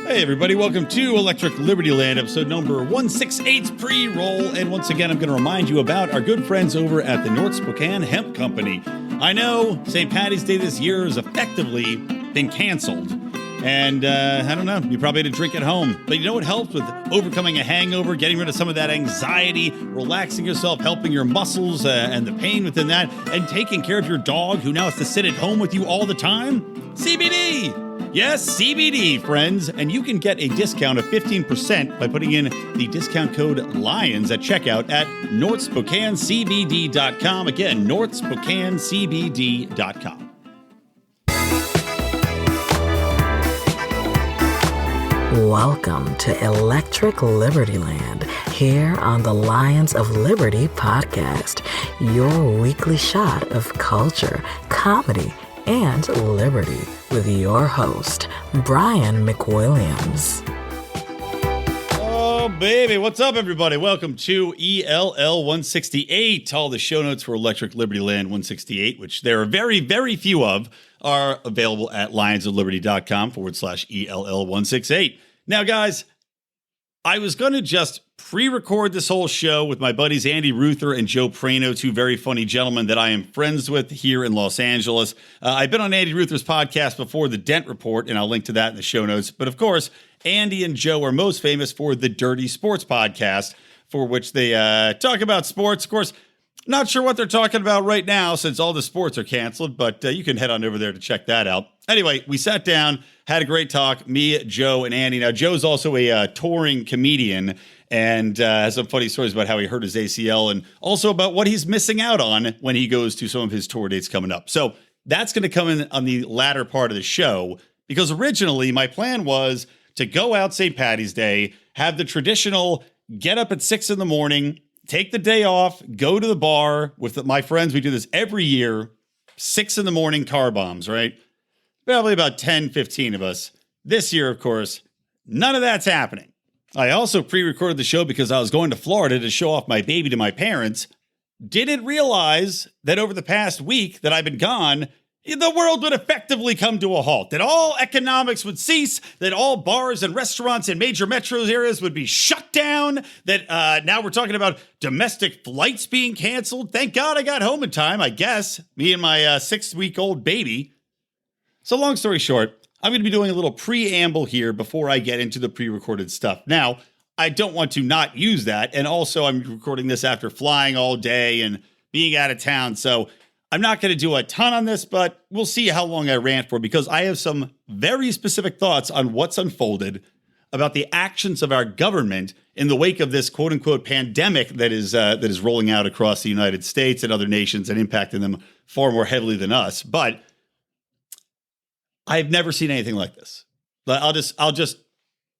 Hey everybody, welcome to Electric Libertyland, episode number 168 pre-roll. And once again, I'm going to remind you about our good friends over at the North Spokane Hemp Company. I know St. Patty's Day this year has effectively been canceled. And I don't know, you probably had to drink at home. But you know what helps with overcoming a hangover, getting rid of some of that anxiety, relaxing yourself, helping your muscles and the pain within that, and taking care of your dog who now has to sit at home with you all the time? CBD! Yes, CBD, friends. And you can get a discount of 15% by putting in the discount code LIONS at checkout at northspokanecbd.com. Again, northspokanecbd.com. Welcome to Electric Libertyland, here on the Lions of Liberty podcast, your weekly shot of culture, comedy, and liberty with your host, Brian McWilliams. Oh, baby. What's up, everybody? Welcome to ELL 168. All the show notes for Electric Libertyland 168, which there are very, very few of, are available at lionsofliberty.com/ELL 168. Now, guys, I was going to just pre-record this whole show with my buddies Andy Ruther and Joe Praino, two very funny gentlemen that I am friends with here in Los Angeles. I've been on Andy Ruther's podcast before, The Dent Report, and I'll link to that in the show notes. But of course, Andy and Joe are most famous for the Dirty Sports podcast, for which they talk about sports. Of course, not sure what they're talking about right now since all the sports are canceled, but you can head on over there to check that out. Anyway, we sat down, had a great talk, me, Joe, and Andy. Now, Joe's also a touring comedian and has some funny stories about how he hurt his ACL and also about what he's missing out on when he goes to some of his tour dates coming up. So that's going to come in on the latter part of the show, because originally my plan was to go out St. Patty's Day, have the traditional get up at 6 in the morning, take the day off, go to the bar with my friends. We do this every year, 6 in the morning car bombs, right? Probably about 10, 15 of us. This year, of course, none of that's happening. I also pre-recorded the show because I was going to Florida to show off my baby to my parents. Didn't realize that over the past week that I've been gone, the world would effectively come to a halt, that all economics would cease, that all bars and restaurants in major metro areas would be shut down, that now we're talking about domestic flights being canceled. Thank God I got home in time, I guess, me and my 6-week-old baby. So long story short, I'm going to be doing a little preamble here before I get into the pre-recorded stuff. Now, I don't want to not use that, and also I'm recording this after flying all day and being out of town, so I'm not going to do a ton on this, but we'll see how long I rant for, because I have some very specific thoughts on what's unfolded about the actions of our government in the wake of this quote-unquote pandemic that is rolling out across the United States and other nations and impacting them far more heavily than us. But I've never seen anything like this. I'll just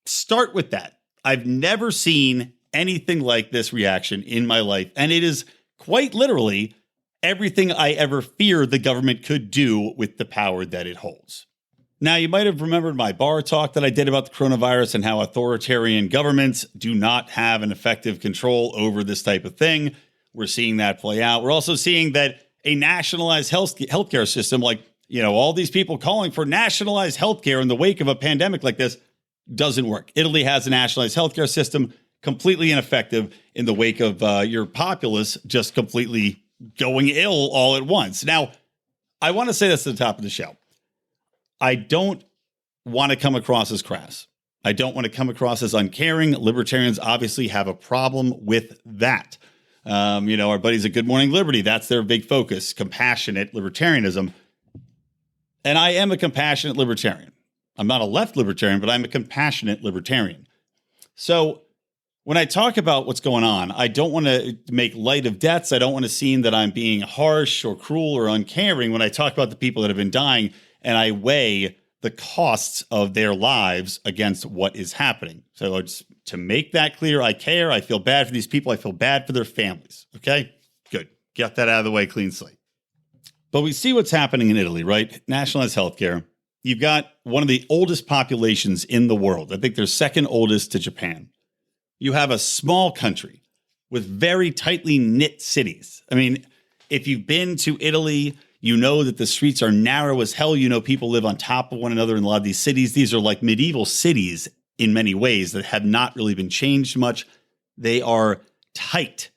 start with that. I've never seen anything like this reaction in my life, and it is quite literally everything I ever feared the government could do with the power that it holds. Now, you might have remembered my bar talk that I did about the coronavirus and how authoritarian governments do not have an effective control over this type of thing. We're seeing that play out. We're also seeing that a nationalized healthcare system, like, all these people calling for nationalized healthcare in the wake of a pandemic like this, doesn't work. Italy has a nationalized healthcare system, completely ineffective in the wake of your populace just completely going ill all at once. Now, I want to say this at the top of the show. I don't want to come across as crass. I don't want to come across as uncaring. Libertarians obviously have a problem with that. Our buddies at Good Morning Liberty, that's their big focus, compassionate libertarianism. And I am a compassionate libertarian. I'm not a left libertarian, but I'm a compassionate libertarian. So when I talk about what's going on, I don't want to make light of deaths. I don't want to seem that I'm being harsh or cruel or uncaring when I talk about the people that have been dying, and I weigh the costs of their lives against what is happening. So it's, to make that clear, I care. I feel bad for these people. I feel bad for their families. Okay, good. Get that out of the way, clean slate. But we see what's happening in Italy, right? Nationalized healthcare. You've got one of the oldest populations in the world. I think they're second oldest to Japan. You have a small country with very tightly knit cities. I mean, if you've been to Italy, you know that the streets are narrow as hell. People live on top of one another in a lot of these cities. These are like medieval cities in many ways that have not really been changed much. They are tight,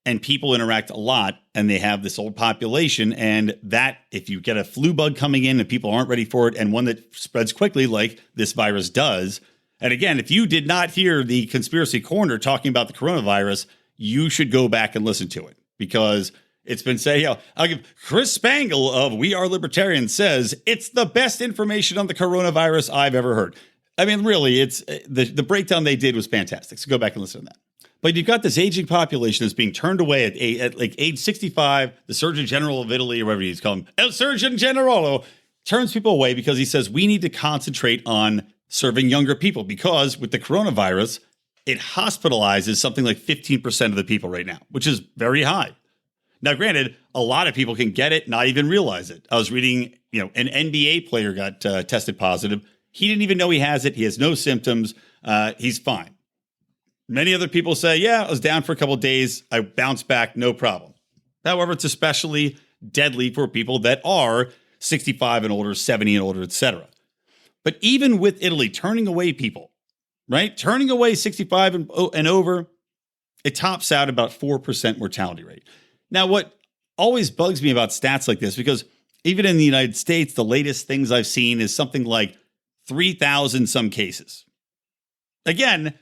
and people interact a lot, and they have this old population. And that, if you get a flu bug coming in and people aren't ready for it, and one that spreads quickly like this virus does. And again, if you did not hear the Conspiracy Corner talking about the coronavirus, you should go back and listen to it, because it's been said, I'll give Chris Spangle of We Are Libertarians says it's the best information on the coronavirus I've ever heard. I mean, really, it's the breakdown they did was fantastic. So go back and listen to that. But you've got this aging population that's being turned away at like age 65. The Surgeon General of Italy, or whatever he's called him, El Surgeon Generale, turns people away because he says we need to concentrate on serving younger people, because with the coronavirus, it hospitalizes something like 15% of the people right now, which is very high. Now, granted, a lot of people can get it, not even realize it. I was reading, an NBA player got tested positive. He didn't even know he has it. He has no symptoms. He's fine. Many other people say, I was down for a couple of days. I bounced back, no problem. However, it's especially deadly for people that are 65 and older, 70 and older, etc. But even with Italy turning away people, right? Turning away 65 and over, it tops out about 4% mortality rate. Now, what always bugs me about stats like this, because even in the United States, the latest things I've seen is something like 3,000 some cases. Again,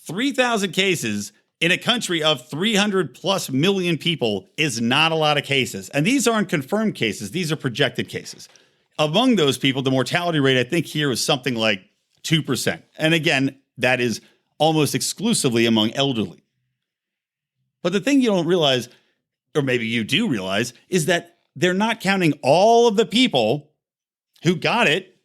3,000 cases in a country of 300 plus million people is not a lot of cases. And these aren't confirmed cases. These are projected cases. Among those people, the mortality rate, I think here is something like 2%. And again, that is almost exclusively among elderly. But the thing you don't realize, or maybe you do realize, is that they're not counting all of the people who got it,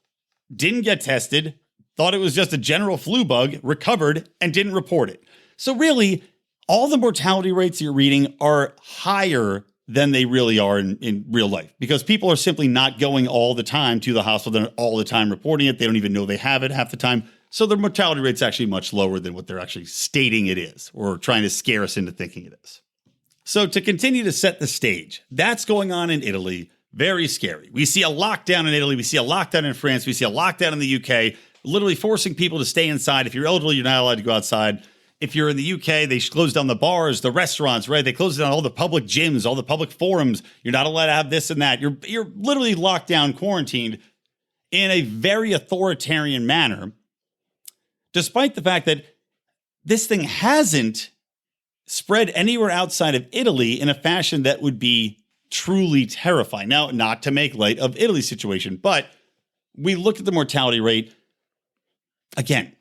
didn't get tested, thought it was just a general flu bug, recovered, and didn't report it. So really, all the mortality rates you're reading are higher than they really are in real life, because people are simply not going all the time to the hospital. They're all the time reporting it. They don't even know they have it half the time. So their mortality rate's actually much lower than what they're actually stating it is, or trying to scare us into thinking it is. So to continue to set the stage, that's going on in Italy. Very scary. We see a lockdown in Italy. We see a lockdown in France. We see a lockdown in the UK, literally forcing people to stay inside. If you're elderly, you're not allowed to go outside. If you're in the UK, they close down the bars, the restaurants, right? They close down all the public gyms, all the public forums. You're not allowed to have this and that. You're literally locked down, quarantined in a very authoritarian manner, despite the fact that this thing hasn't spread anywhere outside of Italy in a fashion that would be truly terrifying. Now, not to make light of Italy's situation, but we look at the mortality rate. Again,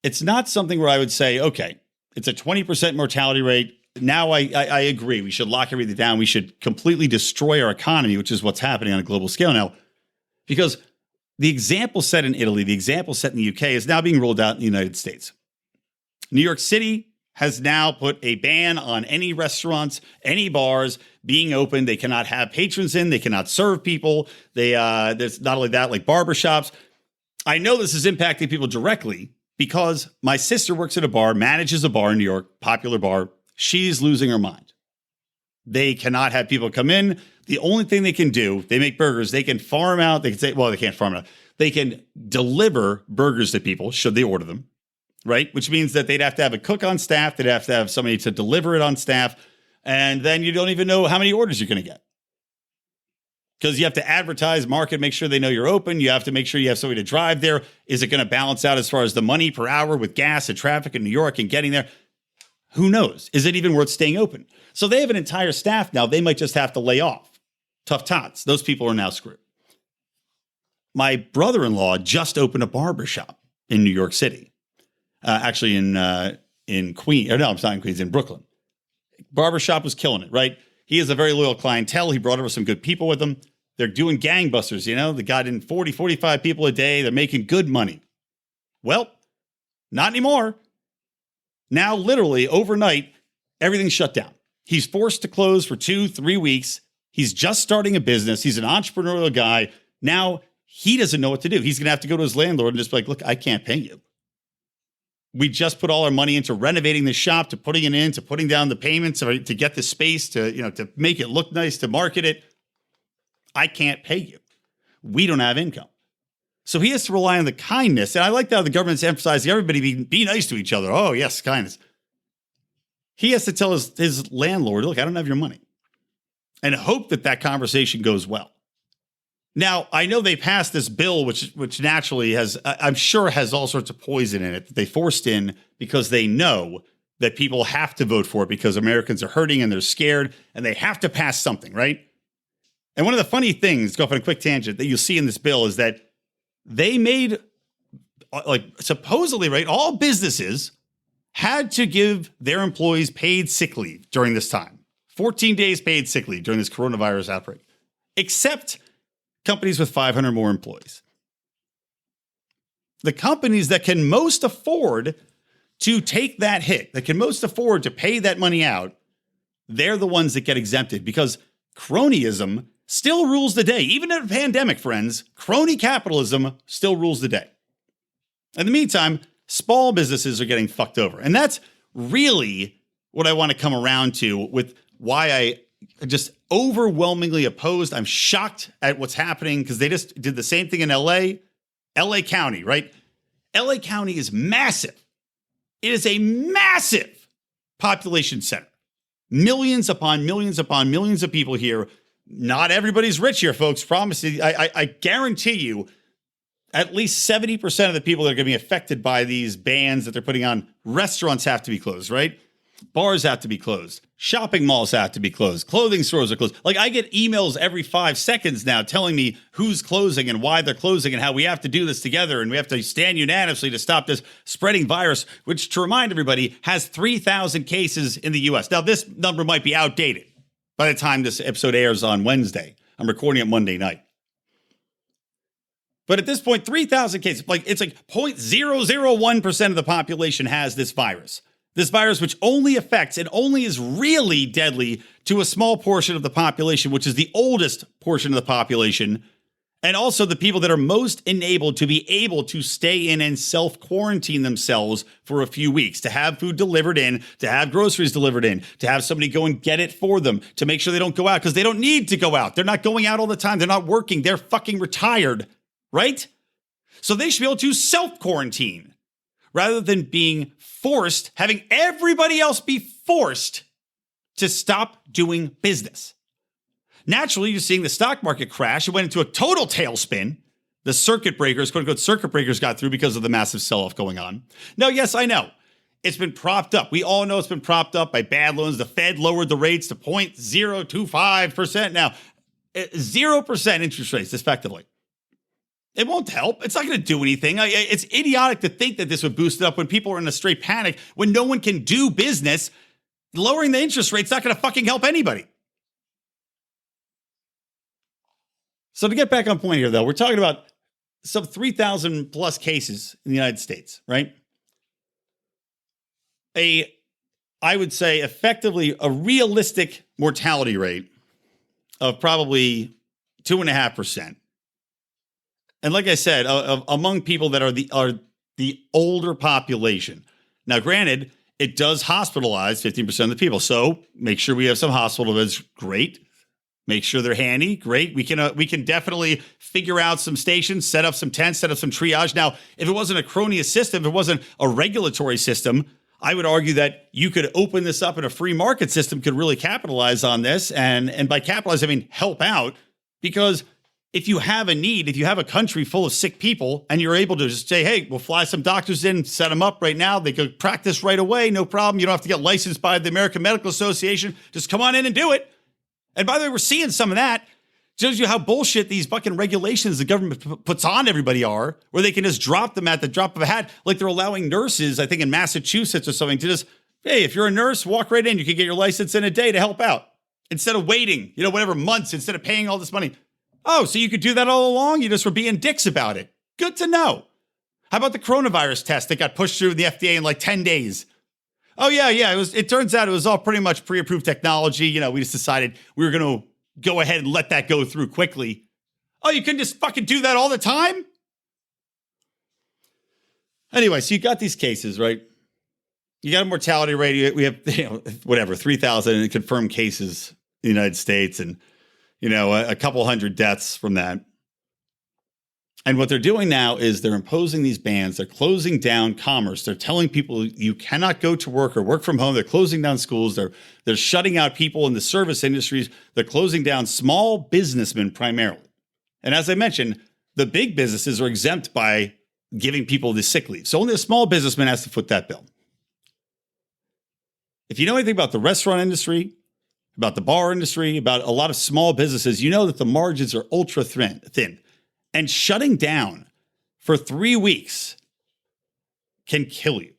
it's not something where I would say, okay, it's a 20% mortality rate. Now I agree. We should lock everything down. We should completely destroy our economy, which is what's happening on a global scale now. Because the example set in Italy, the example set in the UK is now being rolled out in the United States. New York City has now put a ban on any restaurants, any bars being open. They cannot have patrons in. They cannot serve people. There's not only that, like barbershops. I know this is impacting people directly because my sister works at a bar, manages a bar in New York, popular bar. She's losing her mind. They cannot have people come in. The only thing they can do, they make burgers. They can farm out. They can say, well, they can't farm out. They can deliver burgers to people should they order them, right? Which means that they'd have to have a cook on staff. They'd have to have somebody to deliver it on staff. And then you don't even know how many orders you're going to get. Because you have to advertise, market, make sure they know you're open. You have to make sure you have somebody to drive there. Is it going to balance out as far as the money per hour with gas and traffic in New York and getting there? Who knows? Is it even worth staying open? So they have an entire staff now. They might just have to lay off. Tough tots. Those people are now screwed. My brother-in-law just opened a barbershop in New York City. Actually in Queens. Or no, it's not in Queens, in Brooklyn. Barbershop was killing it, right? He has a very loyal clientele. He brought over some good people with him. They're doing gangbusters, They got in 40, 45 people a day. They're making good money. Well, not anymore. Now, literally, overnight, everything's shut down. He's forced to close for 2-3 weeks. He's just starting a business. He's an entrepreneurial guy. Now, he doesn't know what to do. He's going to have to go to his landlord and just be like, look, I can't pay you. We just put all our money into renovating the shop, to putting it in, to putting down the payments, to get the space, to make it look nice, to market it. I can't pay you. We don't have income. So he has to rely on the kindness. And I like how the government's emphasizing everybody be nice to each other. Oh, yes, kindness. He has to tell his landlord, look, I don't have your money. And hope that conversation goes well. Now, I know they passed this bill, which naturally has, I'm sure has all sorts of poison in it that they forced in because they know that people have to vote for it because Americans are hurting and they're scared and they have to pass something, right? And one of the funny things, go off on a quick tangent, that you'll see in this bill is that they made, like, supposedly, right, all businesses had to give their employees paid sick leave during this time. 14 days paid sick leave during this coronavirus outbreak, except companies with 500 more employees. The companies that can most afford to take that hit, that can most afford to pay that money out, they're the ones that get exempted because cronyism still rules the day. Even in a pandemic, friends, crony capitalism still rules the day. In the meantime, small businesses are getting fucked over. And that's really what I want to come around to with why I just overwhelmingly opposed. I'm shocked at what's happening because they just did the same thing in LA County, right? LA County is massive. It is a massive population center. Millions upon millions upon millions of people here. Not everybody's rich here, folks. Promise you. I guarantee you at least 70% of the people that are going to be affected by these bans that they're putting on, restaurants have to be closed, right? Bars have to be closed. Shopping malls have to be closed. Clothing stores are closed. Like, I get emails every 5 seconds now telling me who's closing and why they're closing and how we have to do this together and we have to stand unanimously to stop this spreading virus, which, to remind everybody, has 3,000 cases in the U.S. Now, this number might be outdated by the time this episode airs on Wednesday. I'm recording it Monday night. But at this point, 3,000 cases, like, it's like 0.001% of the population has this virus. This virus, which only affects and only is really deadly to a small portion of the population, which is the oldest portion of the population, and also the people that are most enabled to be able to stay in and self-quarantine themselves for a few weeks, to have food delivered in, to have groceries delivered in, to have somebody go and get it for them, to make sure they don't go out because they don't need to go out. They're not going out all the time. They're not working. They're fucking retired, right? So they should be able to self-quarantine rather than being forced, having everybody else be forced to stop doing business. Naturally, you're seeing the stock market crash. It went into a total tailspin. The circuit breakers, quote unquote, circuit breakers got through because of the massive sell-off going on. Now, yes, I know. It's been propped up. We all know it's been propped up by bad loans. The Fed lowered the rates to 0.025% now. 0% interest rates, effectively. It won't help. It's not going to do anything. It's idiotic to think that this would boost it up when people are in a straight panic, when no one can do business. Lowering the interest rate's not going to fucking help anybody. So to get back on point here, though, we're talking about some 3,000 plus cases in the United States, right? I would say effectively a realistic mortality rate of probably 2.5%. And like I said, among people that are the older population. Now, granted, it does hospitalize 15% of the people. So make sure we have some hospital beds. Great. Make sure they're handy. Great. We can definitely figure out some stations, set up some tents, set up some triage. Now, if it wasn't a crony system, if it wasn't a regulatory system, I would argue that you could open this up and a free market system could really capitalize on this. And by capitalize, I mean help out. Because if you have a need, if you have a country full of sick people and you're able to just say, hey, we'll fly some doctors in, set them up right now. They could practice right away. No problem. You don't have to get licensed by the American Medical Association. Just come on in and do it. And by the way, we're seeing some of that. Shows you how bullshit these fucking regulations the government puts on everybody are, where they can just drop them at the drop of a hat. Like they're allowing nurses, I think in Massachusetts or something, to just, hey, if you're a nurse, walk right in. You can get your license in a day to help out. Instead of waiting, whatever months, instead of paying all this money. Oh, so you could do that all along? You just were being dicks about it. Good to know. How about the coronavirus test that got pushed through the FDA in like 10 days? Oh, yeah. It turns out it was all pretty much pre-approved technology. We just decided we were going to go ahead and let that go through quickly. Oh, you couldn't just fucking do that all the time? Anyway, so you got these cases, right? You got a mortality rate. We have, 3,000 confirmed cases in the United States and, a couple hundred deaths from that. And what they're doing now is they're imposing these bans. They're closing down commerce. They're telling people you cannot go to work or work from home. They're closing down schools. They're shutting out people in the service industries. They're closing down small businessmen primarily. And as I mentioned, the big businesses are exempt by giving people the sick leave. So only a small businessman has to foot that bill. If you know anything about the restaurant industry, about the bar industry, about a lot of small businesses, you know that the margins are ultra thin. And shutting down for 3 weeks can kill you.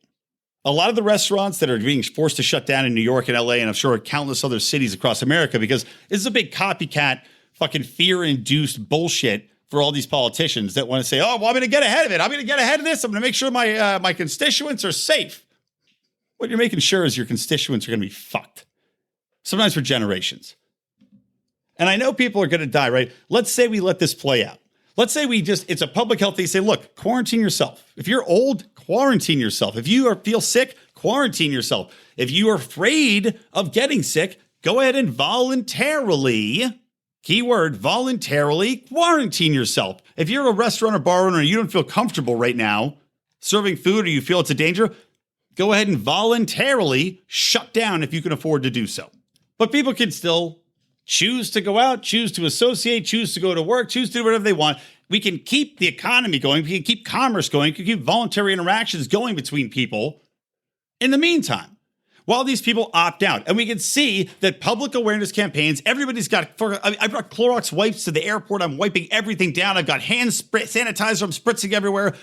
A lot of the restaurants that are being forced to shut down in New York and LA, and I'm sure countless other cities across America, because this is a big copycat, fucking fear-induced bullshit for all these politicians that want to say, oh, well, I'm going to get ahead of it. I'm going to get ahead of this. I'm going to make sure my constituents are safe. What you're making sure is your constituents are going to be fucked. Sometimes for generations. And I know people are going to die, right? Let's say we let this play out. Let's say it's a public health thing. Say, look, quarantine yourself. If you're old, quarantine yourself. If you feel sick, quarantine yourself. If you are afraid of getting sick, go ahead and voluntarily, keyword, voluntarily quarantine yourself. If you're a restaurant or bar owner and you don't feel comfortable right now serving food or you feel it's a danger, go ahead and voluntarily shut down if you can afford to do so. But people can still choose to go out, choose to associate, choose to go to work, choose to do whatever they want. We can keep the economy going. We can keep commerce going. We can keep voluntary interactions going between people in the meantime, while these people opt out. And we can see that public awareness campaigns, everybody's got, I brought Clorox wipes to the airport. I'm wiping everything down. I've got hand sanitizer. I'm spritzing everywhere.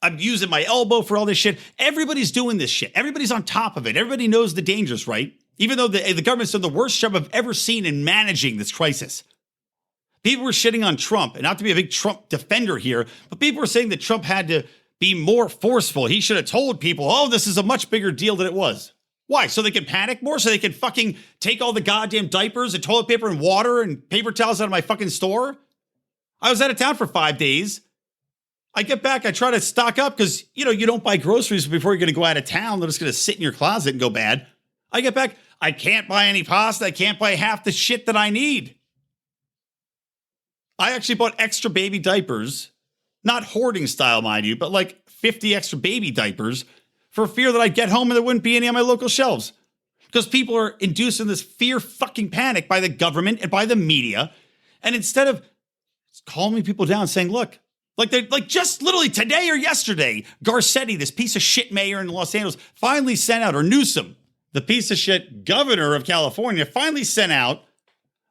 I'm using my elbow for all this shit. Everybody's doing this shit. Everybody's on top of it. Everybody knows the dangers, right? Even though the government's done the worst job I've ever seen in managing this crisis. People were shitting on Trump, and not to be a big Trump defender here, but people were saying that Trump had to be more forceful. He should have told people, oh, this is a much bigger deal than it was. Why? So they can panic more? So they can fucking take all the goddamn diapers and toilet paper and water and paper towels out of my fucking store? I was out of town for 5 days. I get back, I try to stock up because, you don't buy groceries before you're going to go out of town. They're just going to sit in your closet and go bad. I get back, I can't buy any pasta. I can't buy half the shit that I need. I actually bought extra baby diapers, not hoarding style, mind you, but like 50 extra baby diapers for fear that I'd get home and there wouldn't be any on my local shelves. Because people are inducing this fear fucking panic by the government and by the media. And instead of calming people down saying, look, like just literally today or yesterday, Garcetti, this piece of shit mayor in Los Angeles, finally sent out, or Newsom, the piece of shit governor of California, finally sent out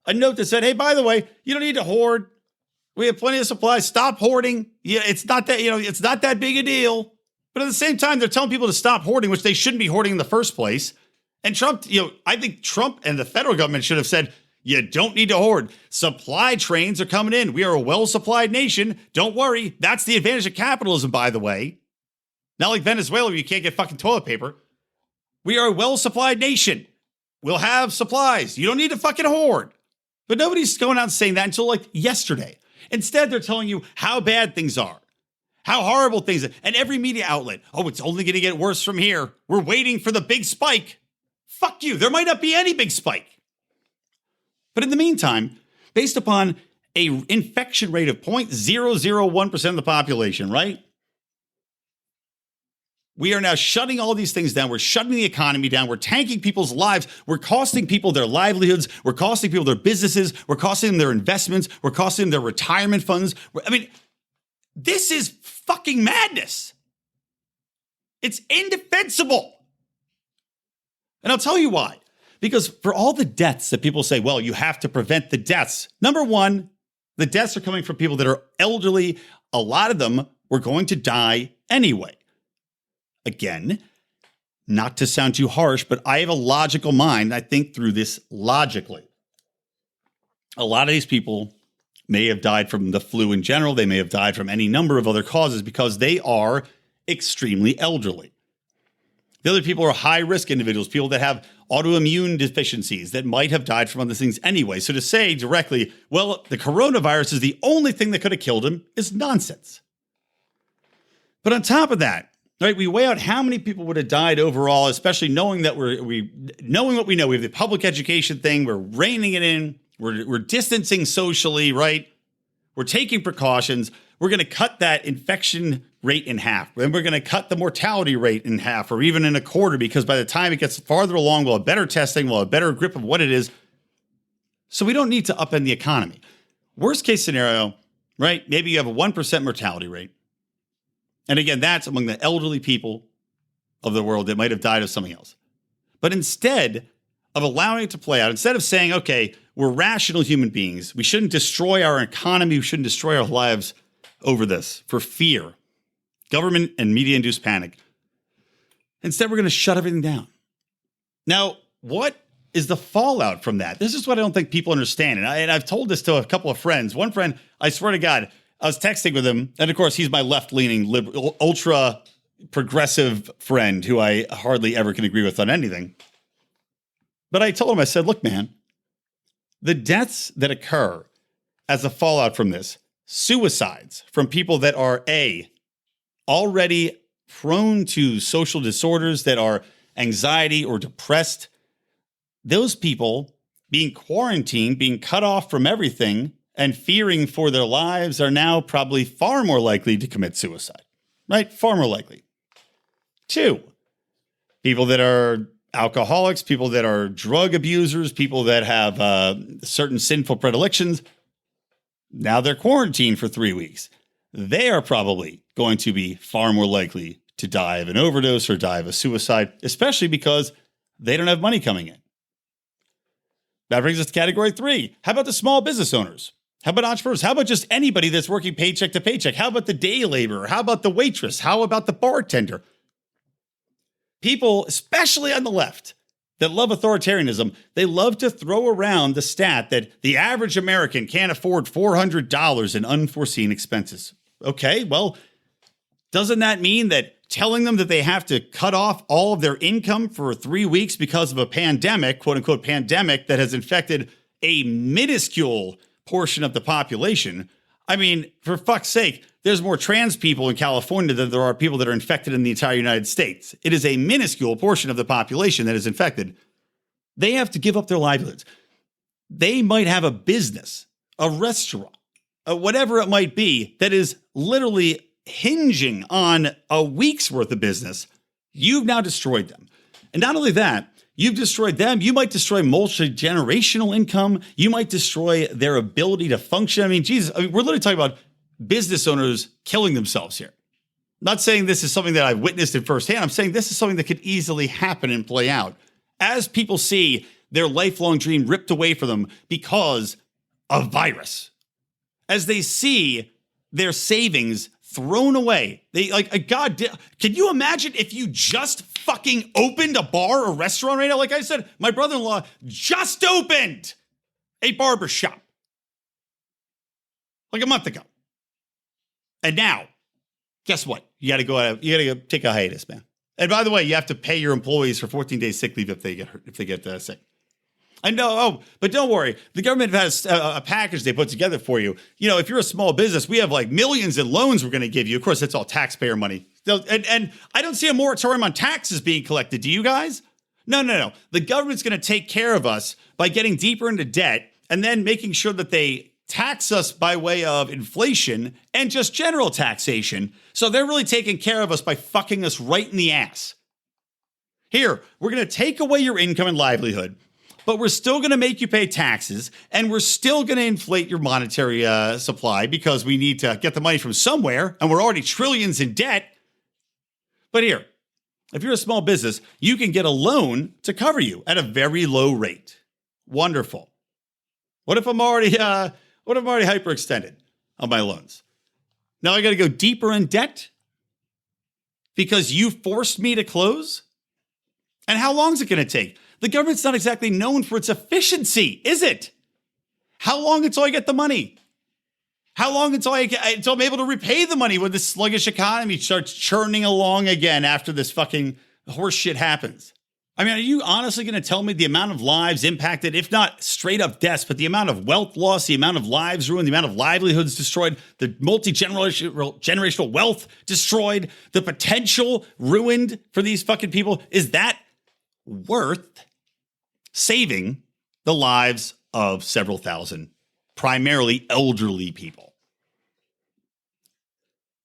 a note that said, hey, by the way, you don't need to hoard. We have plenty of supplies. Stop hoarding. Yeah, it's not that, it's not that big a deal. But at the same time, they're telling people to stop hoarding, which they shouldn't be hoarding in the first place. And Trump, I think Trump and the federal government should have said, you don't need to hoard. Supply trains are coming in. We are a well-supplied nation. Don't worry. That's the advantage of capitalism, by the way. Not like Venezuela where you can't get fucking toilet paper. We are a well-supplied nation. We'll have supplies. You don't need to fucking hoard. But nobody's going out and saying that until like yesterday. Instead, they're telling you how bad things are, how horrible things are. And every media outlet, oh, it's only going to get worse from here. We're waiting for the big spike. Fuck you. There might not be any big spike. But in the meantime, based upon a infection rate of 0.001% of the population, right? We are now shutting all these things down. We're shutting the economy down. We're tanking people's lives. We're costing people their livelihoods. We're costing people their businesses. We're costing them their investments. We're costing them their retirement funds. This is fucking madness. It's indefensible. And I'll tell you why. Because for all the deaths that people say, well, you have to prevent the deaths. Number one, the deaths are coming from people that are elderly. A lot of them were going to die anyway. Again, not to sound too harsh, but I have a logical mind. I think through this logically. A lot of these people may have died from the flu in general. They may have died from any number of other causes because they are extremely elderly. The other people are high-risk individuals, people that have autoimmune deficiencies that might have died from other things anyway. So to say directly, well, the coronavirus is the only thing that could have killed him is nonsense. But on top of that, right, we weigh out how many people would have died overall, especially knowing that knowing what we know. We have the public education thing. We're reining it in. We're distancing socially, right? We're taking precautions. we're going to cut that infection rate in half. Then we're going to cut the mortality rate in half or even in a quarter, because by the time it gets farther along, we'll have better testing, we'll have better grip of what it is. So we don't need to upend the economy. Worst case scenario, right? Maybe you have a 1% mortality rate. And again, that's among the elderly people of the world that might have died of something else. But instead of allowing it to play out, instead of saying, okay, we're rational human beings, we shouldn't destroy our economy, we shouldn't destroy our lives over this for fear, government and media-induced panic. Instead, we're going to shut everything down. Now, what is the fallout from that? This is what I don't think people understand. And I've told this to a couple of friends. One friend, I swear to God, I was texting with him. And of course, he's my left-leaning, ultra progressive friend who I hardly ever can agree with on anything. But I told him, I said, look, man, the deaths that occur as a fallout from this, suicides from people that are already prone to social disorders, that are anxiety or depressed, those people being quarantined, being cut off from everything and fearing for their lives are now probably far more likely to commit suicide, right? Far more likely. 2, people that are alcoholics, people that are drug abusers, people that have certain sinful predilections. Now they're quarantined for 3 weeks. They are probably going to be far more likely to die of an overdose or die of a suicide, especially because they don't have money coming in. That brings us to category 3. How about the small business owners? How about entrepreneurs? How about just anybody that's working paycheck to paycheck? How about the day laborer? How about the waitress? How about the bartender? People, especially on the left, that love authoritarianism, they love to throw around the stat that the average American can't afford $400 in unforeseen expenses. Okay, well, doesn't that mean that telling them that they have to cut off all of their income for 3 weeks because of a pandemic, quote unquote pandemic, that has infected a minuscule portion of the population? I mean, for fuck's sake, there's more trans people in California than there are people that are infected in the entire United States. It is a minuscule portion of the population that is infected. They have to give up their livelihoods. They might have a business, a restaurant, whatever it might be, that is literally hinging on a week's worth of business. You've now destroyed them. And not only that, you've destroyed them. You might destroy multi-generational income. You might destroy their ability to function. I mean, Jesus, we're literally talking about business owners killing themselves here. I'm not saying this is something that I've witnessed it firsthand. I'm saying this is something that could easily happen and play out as people see their lifelong dream ripped away from them because of virus. As they see their savings thrown away. They can you imagine if you just fucking opened a bar or restaurant right now? Like I said, my brother-in-law just opened a barber shop like a month ago. And now, guess what? You got to go take a hiatus, man. And by the way, you have to pay your employees for 14 days sick leave if they get hurt, if they get sick. I know. But don't worry. The government has a package they put together for you. You know, if you're a small business, we have like millions in loans we're going to give you. Of course, that's all taxpayer money. And I don't see a moratorium on taxes being collected. Do you guys? No. The government's going to take care of us by getting deeper into debt and then making sure that they tax us by way of inflation and just general taxation. So they're really taking care of us by fucking us right in the ass. Here, we're going to take away your income and livelihood, but we're still going to make you pay taxes, and we're still going to inflate your monetary supply because we need to get the money from somewhere, and we're already trillions in debt. But here, if you're a small business, you can get a loan to cover you at a very low rate. Wonderful. What if I'm already hyperextended on my loans? Now I got to go deeper in debt because you forced me to close? And how long is it going to take? The government's not exactly known for its efficiency, is it? How long until I get the money? How long until I'm able to repay the money when this sluggish economy starts churning along again after this fucking horse shit happens? I mean, are you honestly going to tell me the amount of lives impacted, if not straight up deaths, but the amount of wealth lost, the amount of lives ruined, the amount of livelihoods destroyed, the multi-generational wealth destroyed, the potential ruined for these fucking people? Is that worth saving the lives of several thousand, primarily elderly people?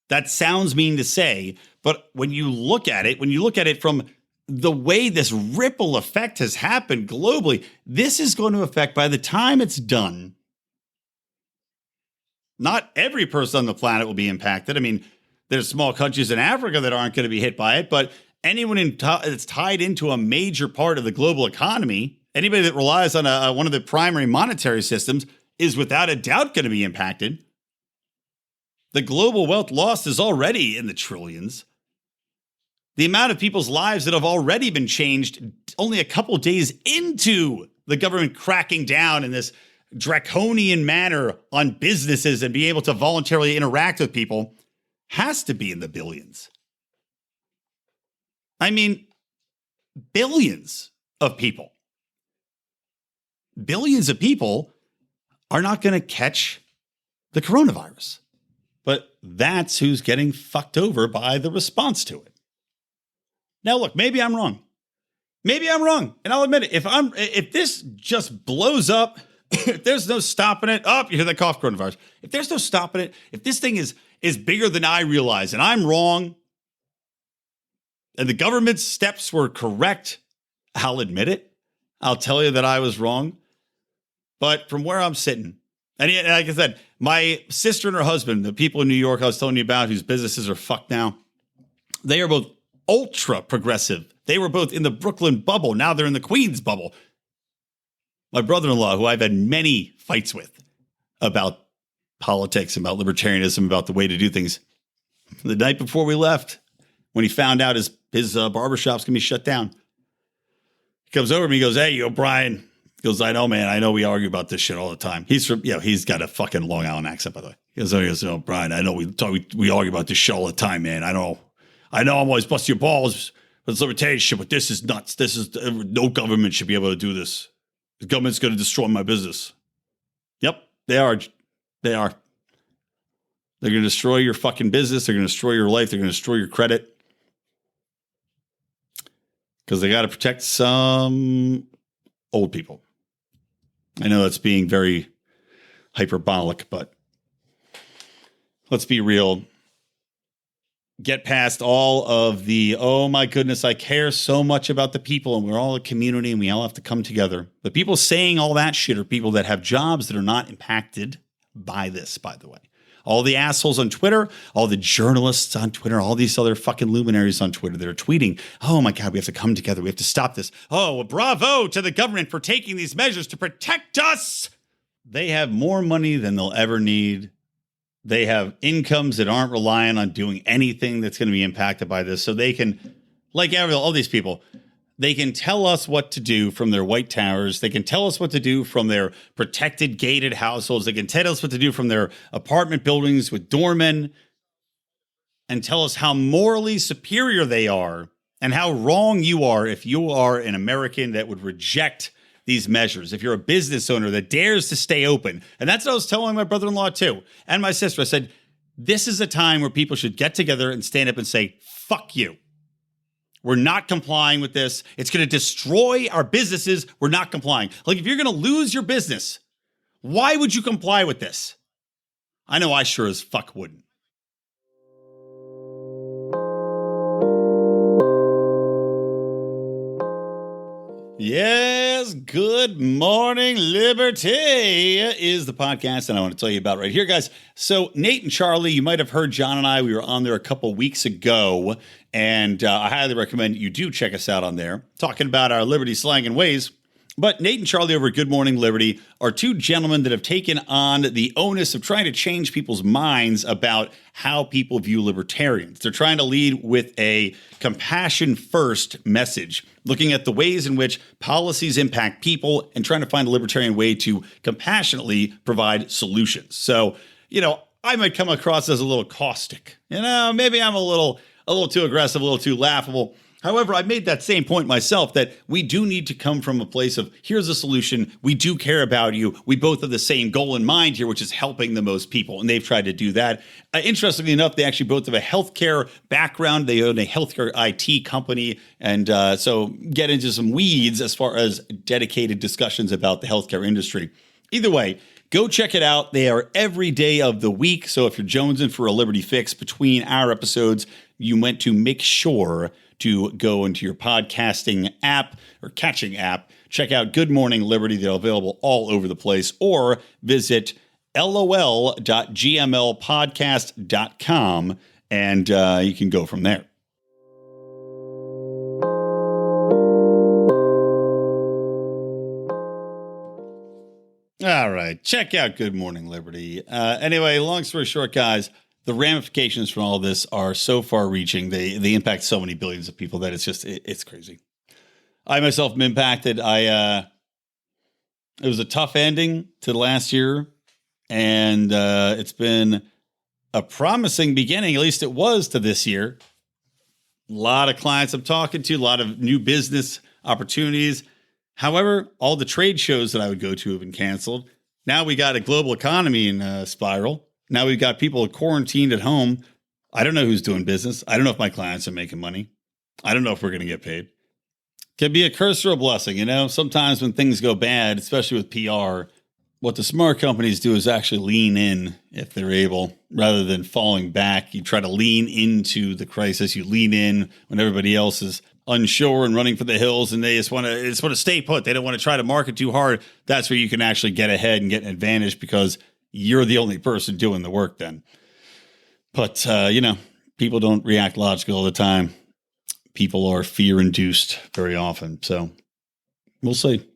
That sounds mean to say, but when you look at it from the way this ripple effect has happened globally, this is going to affect, by the time it's done, not every person on the planet will be impacted. I mean, there's small countries in Africa that aren't going to be hit by it, but anyone that's tied into a major part of the global economy, anybody that relies on one of the primary monetary systems is without a doubt going to be impacted. The global wealth lost is already in the trillions. The amount of people's lives that have already been changed only a couple days into the government cracking down in this draconian manner on businesses and be able to voluntarily interact with people has to be in the billions. I mean, billions of people. Billions of people are not going to catch the coronavirus. But that's who's getting fucked over by the response to it. Now, look, maybe I'm wrong. Maybe I'm wrong. And I'll admit it. If this just blows up, if there's no stopping it, you hear that cough, coronavirus. If there's no stopping it, if this thing is bigger than I realize and I'm wrong, and the government's steps were correct, I'll admit it. I'll tell you that I was wrong. But from where I'm sitting, and like I said, my sister and her husband, the people in New York I was telling you about whose businesses are fucked now, they are both ultra progressive. They were both in the Brooklyn bubble. Now they're in the Queens bubble. My brother-in-law, who I've had many fights with about politics, about libertarianism, about the way to do things, the night before we left, when he found out his barbershop's going to be shut down, he comes over to me, he goes, "Hey, yo, Brian." He goes, "I know, man. I know we argue about this shit all the time." He's from, he's got a fucking Long Island accent, by the way. He goes, "Oh, Brian, I know we argue about this shit all the time, man. I know I'm always busting your balls with libertarian shit, but this is nuts. No government should be able to do this. The government's going to destroy my business." Yep, they are. They're going to destroy your fucking business. They're going to destroy your life. They're going to destroy your credit. Because they got to protect some old people. I know that's being very hyperbolic, but let's be real. Get past all of the, oh my goodness, I care so much about the people and we're all a community and we all have to come together. The people saying all that shit are people that have jobs that are not impacted by this, by the way. All the assholes on Twitter, all the journalists on Twitter, all these other fucking luminaries on Twitter that are tweeting, "Oh my God, we have to come together. We have to stop this. Oh, well, bravo to the government for taking these measures to protect us." They have more money than they'll ever need. They have incomes that aren't reliant on doing anything that's going to be impacted by this. So they can, like all these people, they can tell us what to do from their white towers. They can tell us what to do from their protected gated households. They can tell us what to do from their apartment buildings with doormen and tell us how morally superior they are and how wrong you are if you are an American that would reject these measures. If you're a business owner that dares to stay open. And that's what I was telling my brother-in-law too. And my sister. I said, this is a time where people should get together and stand up and say, fuck you. We're not complying with this. It's going to destroy our businesses. We're not complying. Like, if you're going to lose your business, why would you comply with this? I know I sure as fuck wouldn't. Yes, good morning, Liberty is the podcast that I want to tell you about right here, guys. So Nate and Charlie, you might have heard John and I, we were on there a couple weeks ago, and I highly recommend you do check us out on there, talking about our Liberty slang and ways. But Nate and Charlie over at Good Morning Liberty are two gentlemen that have taken on the onus of trying to change people's minds about how people view libertarians. They're trying to lead with a compassion-first message, looking at the ways in which policies impact people and trying to find a libertarian way to compassionately provide solutions. So, I might come across as a little caustic. Maybe I'm a little too aggressive, a little too laughable. However, I made that same point myself, that we do need to come from a place of, here's a solution. We do care about you. We both have the same goal in mind here, which is helping the most people. And they've tried to do that. Interestingly enough, they actually both have a healthcare background. They own a healthcare IT company. And so get into some weeds as far as dedicated discussions about the healthcare industry. Either way, Go check it out. They are every day of the week. So if you're jonesing for a Liberty fix between our episodes, you went to make sure to go into your podcasting app or catching app. Check out Good Morning Liberty. They're available all over the place. Or visit lol.gmlpodcast.com and you can go from there. All right. Check out Good Morning Liberty. Anyway, long story short, guys, the ramifications from all this are so far reaching. They impact so many billions of people that it's crazy. I myself am impacted. It was a tough ending to last year, and it's been a promising beginning, at least it was, to this year. A lot of clients I'm talking to, a lot of new business opportunities. However, all the trade shows that I would go to have been canceled. Now we got a global economy in a spiral. Now we've got people quarantined at home. I don't know who's doing business. I don't know if my clients are making money. I don't know if we're going to get paid. Can be a curse or a blessing, you know? Sometimes when things go bad, especially with PR, what the smart companies do is actually lean in if they're able, rather than falling back. You try to lean into the crisis. You lean in when everybody else is unsure and running for the hills, and they just want to stay put. They don't want to try to market too hard. That's where you can actually get ahead and get an advantage because you're the only person doing the work then. But, people don't react logical all the time. People are fear-induced very often. So we'll see.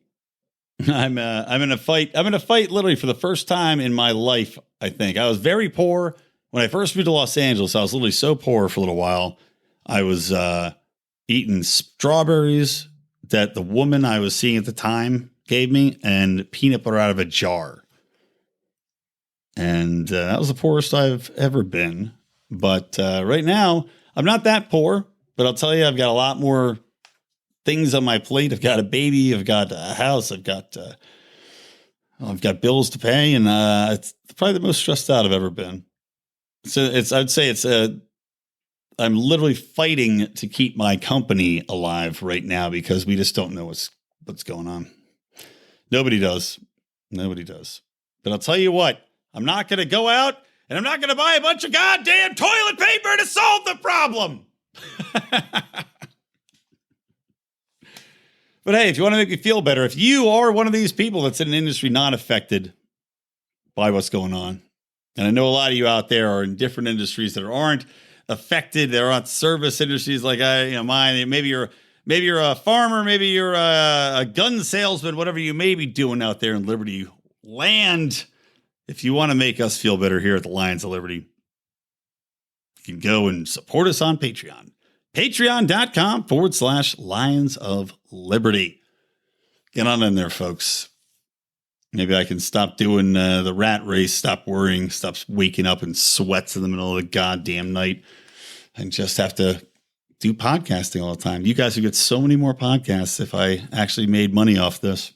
I'm in a fight. I'm in a fight literally for the first time in my life, I think. I was very poor. When I first moved to Los Angeles, I was literally so poor for a little while. I was eating strawberries that the woman I was seeing at the time gave me and peanut butter out of a jar. And that was the poorest I've ever been. But right now, I'm not that poor. But I'll tell you, I've got a lot more things on my plate. I've got a baby. I've got a house. I've got bills to pay. And it's probably the most stressed out I've ever been. So I'd say I'm literally fighting to keep my company alive right now because we just don't know what's going on. Nobody does. But I'll tell you what, I'm not going to go out and I'm not going to buy a bunch of goddamn toilet paper to solve the problem. But hey, if you want to make me feel better, if you are one of these people that's in an industry not affected by what's going on, and I know a lot of you out there are in different industries that aren't affected, they're on service industries like mine. Maybe you're a farmer, maybe you're a gun salesman, whatever you may be doing out there in Liberty Land. If you want to make us feel better here at the Lions of Liberty, you can go and support us on Patreon. Patreon.com/Lions of Liberty. Get on in there, folks. Maybe I can stop doing the rat race, stop worrying, stop waking up in sweats in the middle of the goddamn night, and just have to do podcasting all the time. You guys would get so many more podcasts if I actually made money off this.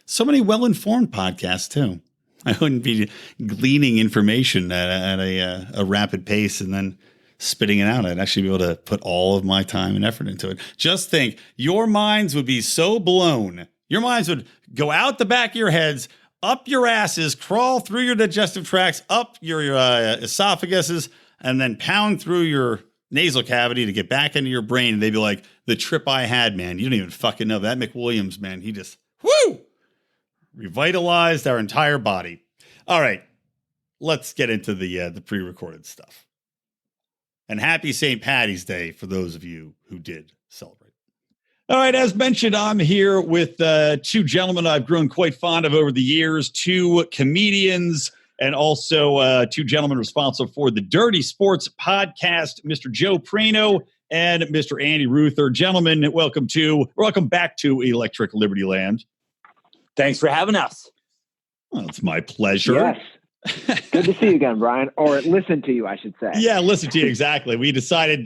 So many well-informed podcasts, too. I wouldn't be gleaning information at a rapid pace and then spitting it out. I'd actually be able to put all of my time and effort into it. Just think, your minds would be so blown. Your minds would go out the back of your heads, up your asses, crawl through your digestive tracts, up your esophaguses, and then pound through your nasal cavity to get back into your brain. And they'd be like, the trip I had, man. You don't even fucking know. That McWilliams, man, he just, revitalized our entire body. All right, let's get into the pre-recorded stuff. And happy St. Paddy's Day for those of you who did celebrate. All right, as mentioned, I'm here with two gentlemen I've grown quite fond of over the years, two comedians, and also two gentlemen responsible for the Dirty Sports podcast, Mr. Joe Praino and Mr. Andy Ruther. Gentlemen, welcome back to Electric Libertyland. Thanks for having us. Well, it's my pleasure. Yes. Good to see you again, Brian. Or listen to you, I should say. Yeah, listen to you, exactly. We decided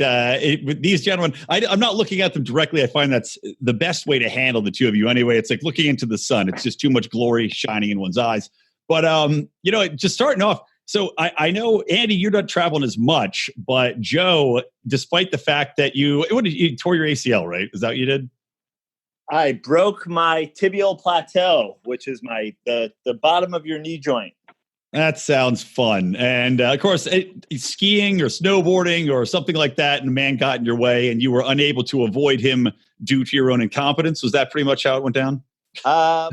with these gentlemen, I'm not looking at them directly. I find that's the best way to handle the two of you anyway. It's like looking into the sun. It's just too much glory shining in one's eyes. But, just starting off, so I know, Andy, you're not traveling as much, but Joe, despite the fact that you tore your ACL, right? Is that what you did? I broke my tibial plateau, which is the bottom of your knee joint. That sounds fun. And of course, skiing or snowboarding or something like that, and a man got in your way and you were unable to avoid him due to your own incompetence. Was that pretty much how it went down? Well,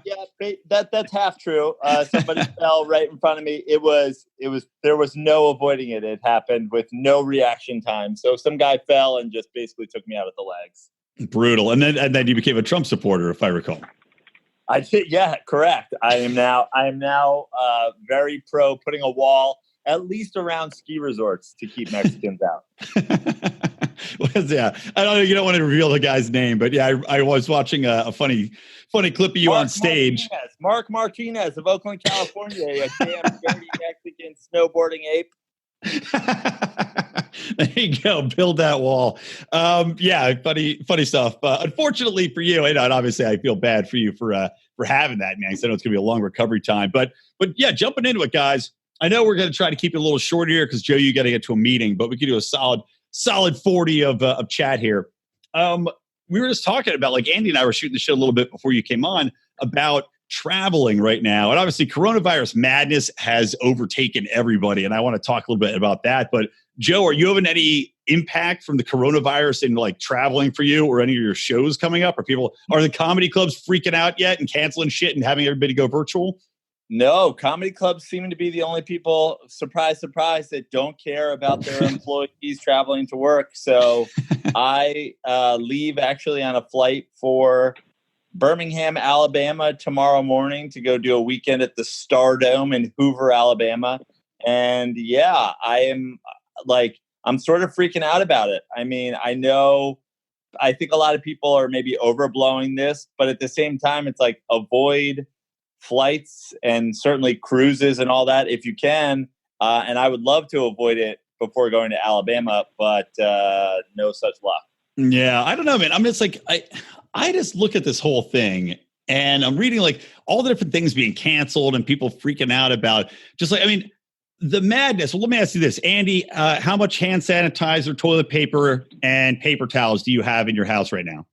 yeah, that's half true. Somebody fell right in front of me. There was no avoiding it. It happened with no reaction time. So some guy fell and just basically took me out of the legs. Brutal. And then you became a Trump supporter, if I recall. I did, yeah, correct. I am now very pro putting a wall at least around ski resorts to keep Mexicans out. Yeah, I don't know. You don't want to reveal the guy's name, but yeah, I was watching a funny clip of you on stage. Mark Martinez of Oakland, California, a damn dirty Mexican snowboarding ape. There you go. Build that wall. Yeah, funny stuff. Unfortunately for you, and obviously I feel bad for you for having that, man. So I know it's going to be a long recovery time. But yeah, jumping into it, guys. I know we're going to try to keep it a little short here because Joe, you got to get to a meeting, but we could do a solid 40 of chat here. We were just talking about, like, Andy and I were shooting the shit a little bit before you came on about traveling right now. And obviously coronavirus madness has overtaken everybody. And I want to talk a little bit about that. But Joe, are you having any impact from the coronavirus in like traveling for you or any of your shows coming up? Are the comedy clubs freaking out yet and canceling shit and having everybody go virtual? No, comedy clubs seem to be the only people, surprise, surprise, that don't care about their employees traveling to work. So I leave actually on a flight for Birmingham, Alabama tomorrow morning to go do a weekend at the Stardome in Hoover, Alabama. And yeah, I'm sort of freaking out about it. I mean, I think a lot of people are maybe overblowing this, but at the same time, it's like avoid flights and certainly cruises and all that if you can. And I would love to avoid it before going to Alabama, but no such luck. Yeah, I don't know, man. I'm just like, I just look at this whole thing and I'm reading like all the different things being canceled and people freaking out about just like, I mean, the madness. Well, let me ask you this, Andy, how much hand sanitizer, toilet paper, and paper towels do you have in your house right now?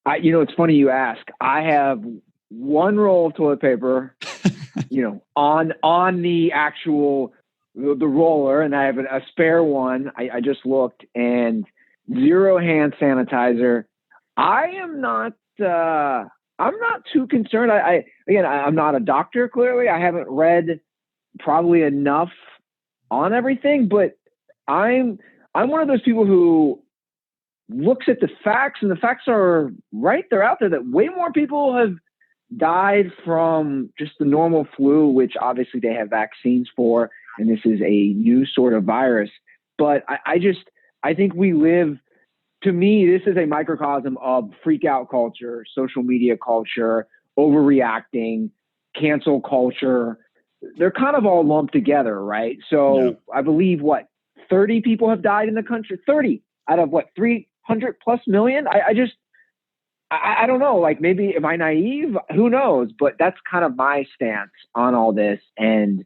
It's funny you ask. I have one roll of toilet paper, on the actual, the roller, and I have a spare one. I just looked, and 0 hand sanitizer. I'm not too concerned. I'm not a doctor. Clearly, I haven't read probably enough on everything, but I'm one of those people who looks at the facts, and the facts are right. They're out there that way more people have died from just the normal flu, which obviously they have vaccines for, and this is a new sort of virus. But I think we live, to me, this is a microcosm of freak out culture, social media culture, overreacting, cancel culture. They're kind of all lumped together, right? So yeah. I believe 30 people have died in the country, 30 out of 300 plus million. I don't know, like, maybe am I naive? Who knows? But that's kind of my stance on all this. And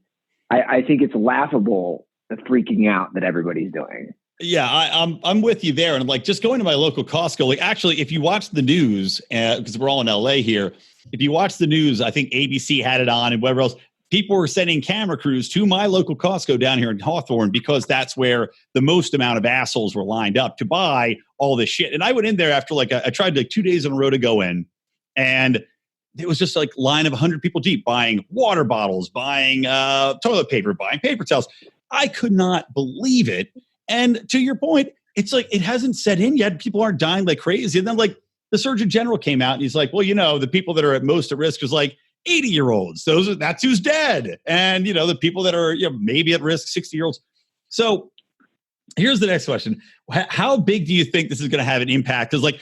I think it's laughable, the freaking out that everybody's doing. Yeah, I'm with you there. And I'm like, just going to my local Costco, like, actually, if you watch the news, because we're all in LA here, if you watch the news, I think ABC had it on and whatever else, people were sending camera crews to my local Costco down here in Hawthorne because that's where the most amount of assholes were lined up to buy all this shit. And I went in there after I tried 2 days in a row to go in, and it was just like line of 100 people deep buying water bottles, buying toilet paper, buying paper towels. I could not believe it. And to your point, it's like it hasn't set in yet. People aren't dying like crazy. And then the Surgeon General came out and he's like, well, the people that are at most at risk is 80-year-olds. That's who's dead. And, the people that are maybe at risk, 60-year-olds. So here's the next question. How big do you think this is going to have an impact? Because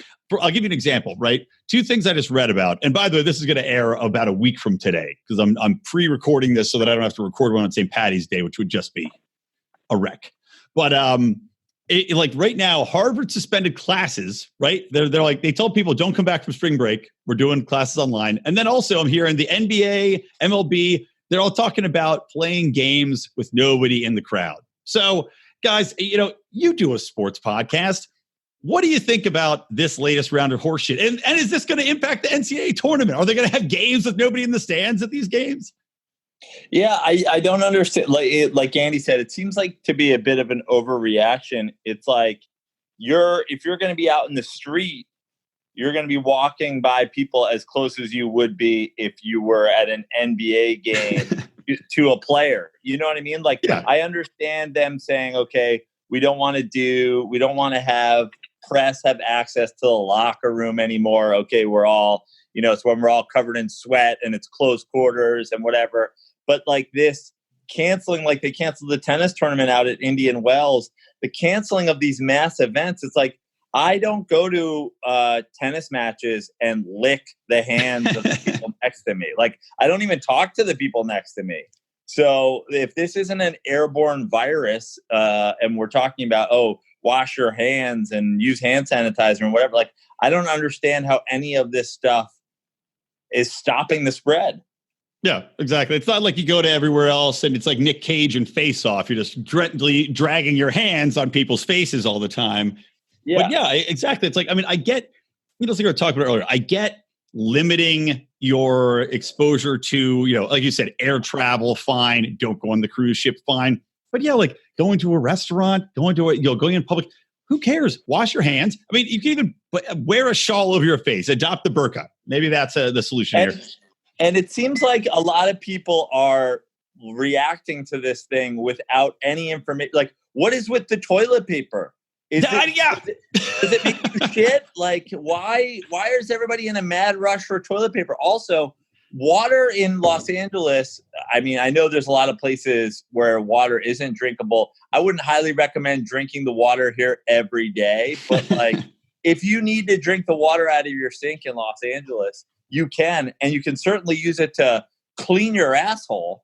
I'll give you an example, right? 2 things I just read about. And by the way, this is going to air about a week from today because I'm pre-recording this so that I don't have to record one on St. Patty's Day, which would just be a wreck. But right now, Harvard suspended classes, right? They're like, they told people don't come back from spring break. We're doing classes online. And then also I'm hearing the NBA, MLB, they're all talking about playing games with nobody in the crowd. So guys, you do a sports podcast. what do you think about this latest round of horseshit? And is this going to impact the NCAA tournament? Are they going to have games with nobody in the stands at these games? Yeah, I don't understand. Like Andy said, it seems like to be a bit of an overreaction. It's like if you're going to be out in the street, you're going to be walking by people as close as you would be if you were at an NBA game to a player. You know what I mean? Like, yeah. I understand them saying, okay, we don't want to have press have access to the locker room anymore. Okay, we're all, it's when we're all covered in sweat and it's close quarters and whatever. But like this canceling, like they canceled the tennis tournament out at Indian Wells, the canceling of these mass events, it's like, I don't go to tennis matches and lick the hands of the people next to me. Like, I don't even talk to the people next to me. So if this isn't an airborne virus and we're talking about, wash your hands and use hand sanitizer and whatever, like, I don't understand how any of this stuff is stopping the spread. Yeah, exactly. It's not like you go to everywhere else and it's like Nick Cage and Face Off. You're just dragging your hands on people's faces all the time. Yeah. But yeah, exactly. It's like, I mean, I get, like we were talking about earlier, I get limiting your exposure to, like you said, air travel, fine. Don't go on the cruise ship, fine. But yeah, like going to a restaurant, going in public, who cares? Wash your hands. I mean, you can even wear a shawl over your face, adopt the burqa. Maybe that's the solution here. And it seems like a lot of people are reacting to this thing without any information. Like, what is with the toilet paper? Does it make you shit? Like, why is everybody in a mad rush for toilet paper? Also, water in Los Angeles, I mean, I know there's a lot of places where water isn't drinkable. I wouldn't highly recommend drinking the water here every day. But, like, if you need to drink the water out of your sink in Los Angeles, you can. And you can certainly use it to clean your asshole.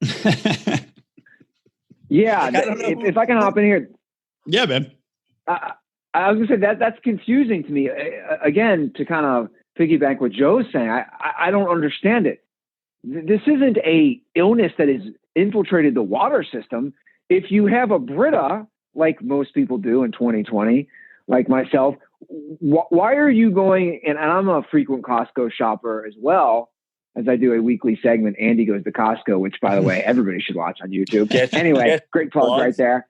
Yeah, like, if I can hop in here. Yeah, man. I was going to say that's confusing to me. Again, to kind of piggyback what Joe's saying, I don't understand it. This isn't a illness that has infiltrated the water system. If you have a Brita, like most people do in 2020, like myself, why are you going, and I'm a frequent Costco shopper as well, as I do a weekly segment, Andy Goes to Costco, which, by the way, everybody should watch on YouTube. Anyway, great plug right there.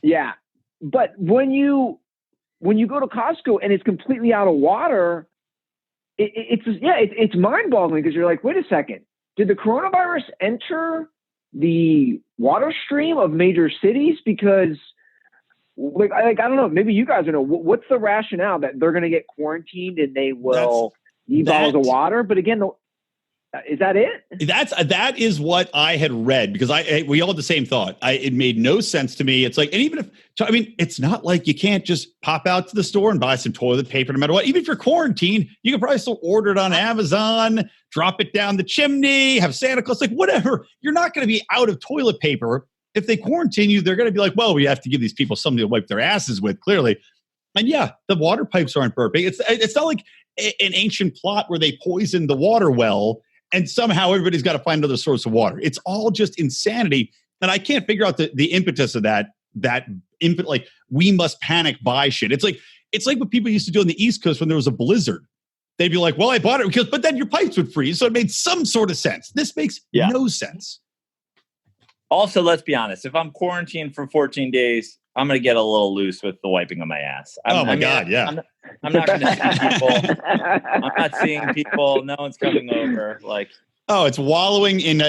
Yeah. But when you go to Costco and it's completely out of water, it's mind-boggling because you're like, wait a second, did the coronavirus enter the water stream of major cities? Because I don't know, maybe you guys don't know what's the rationale that they're going to get quarantined and they will need bottles of water. But again, is that it? That is what I had read because we all had the same thought. It made no sense to me. It's like, and even it's not like you can't just pop out to the store and buy some toilet paper no matter what. Even if you're quarantined, you can probably still order it on Amazon, drop it down the chimney, have Santa Claus, like whatever. You're not going to be out of toilet paper. If they quarantine you, they're going to be like, well, we have to give these people something to wipe their asses with, clearly. And yeah, the water pipes aren't burping. It's not like an ancient plot where they poisoned the water well and somehow everybody's got to find another source of water. It's all just insanity. And I can't figure out the impetus of that input, like we must panic buy shit. It's like what people used to do on the East Coast when there was a blizzard. They'd be like, well, I bought it but then your pipes would freeze. So it made some sort of sense. This makes no sense. Also, let's be honest. If I'm quarantined for 14 days, I'm going to get a little loose with the wiping of my ass. God, yeah. I'm not going to see people. I'm not seeing people. No one's coming over. Like, it's wallowing in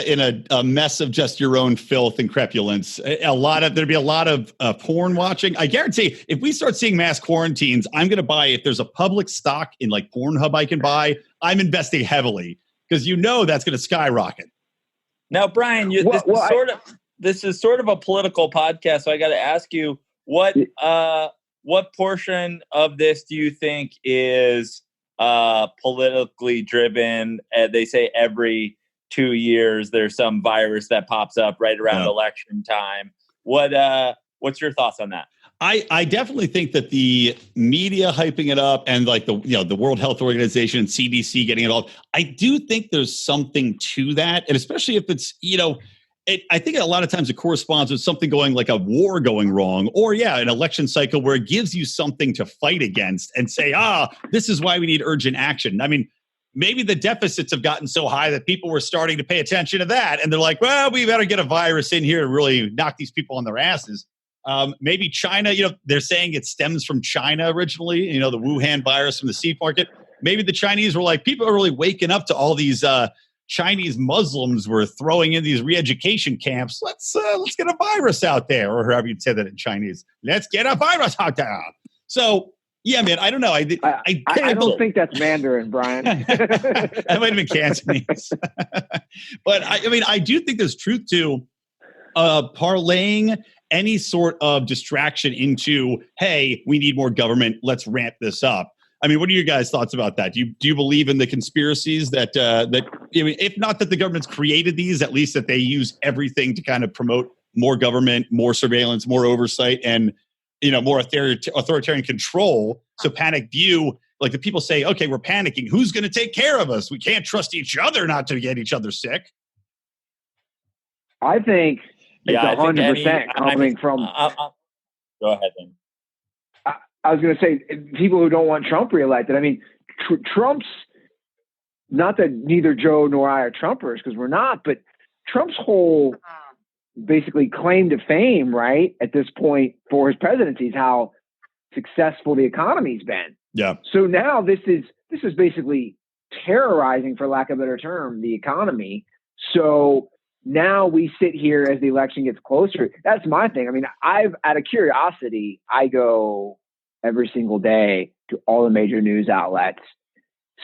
a mess of just your own filth and crepulence. There'd be a lot of porn watching. I guarantee if we start seeing mass quarantines, I'm going to buy, if there's a public stock in like Pornhub I can buy, I'm investing heavily because that's going to skyrocket. Now, Brian, this is sort of a political podcast, so I got to ask you what portion of this do you think is politically driven? They say every 2 years there's some virus that pops up right around election time. What's your thoughts on that? I definitely think that the media hyping it up and like the World Health Organization and CDC getting it all, I do think there's something to that. And especially if it's, I think a lot of times it corresponds with something going like a war going wrong, or an election cycle where it gives you something to fight against and say, this is why we need urgent action. I mean, maybe the deficits have gotten so high that people were starting to pay attention to that. And they're like, well, we better get a virus in here to really knock these people on their asses. Maybe China, they're saying it stems from China originally, the Wuhan virus from the sea market. Maybe the Chinese were like, people are really waking up to all these Chinese Muslims were throwing in these re-education camps. Let's get a virus out there, or however you'd say that in Chinese. Let's get a virus out there. So, yeah, man, I don't know. I don't think that's Mandarin, Brian. That might have been Cantonese. But I do think there's truth to parlaying any sort of distraction into, hey, we need more government. Let's ramp this up. I mean, what are your guys' thoughts about that? Do you believe in the conspiracies that if not that the government's created these, at least that they use everything to kind of promote more government, more surveillance, more oversight, and more authoritarian control? So panic view, like the people say, okay, we're panicking. Who's going to take care of us? We can't trust each other not to get each other sick. I think it's 100% coming from. Go ahead, then. I was going to say, people who don't want Trump reelected. I mean, Trump's, not that neither Joe nor I are Trumpers, because we're not, but Trump's whole basically claim to fame, right, at this point for his presidency is how successful the economy's been. Yeah. So now this is basically terrorizing, for lack of a better term, the economy. So now we sit here as the election gets closer. That's my thing. I mean, out of curiosity, I go every single day to all the major news outlets.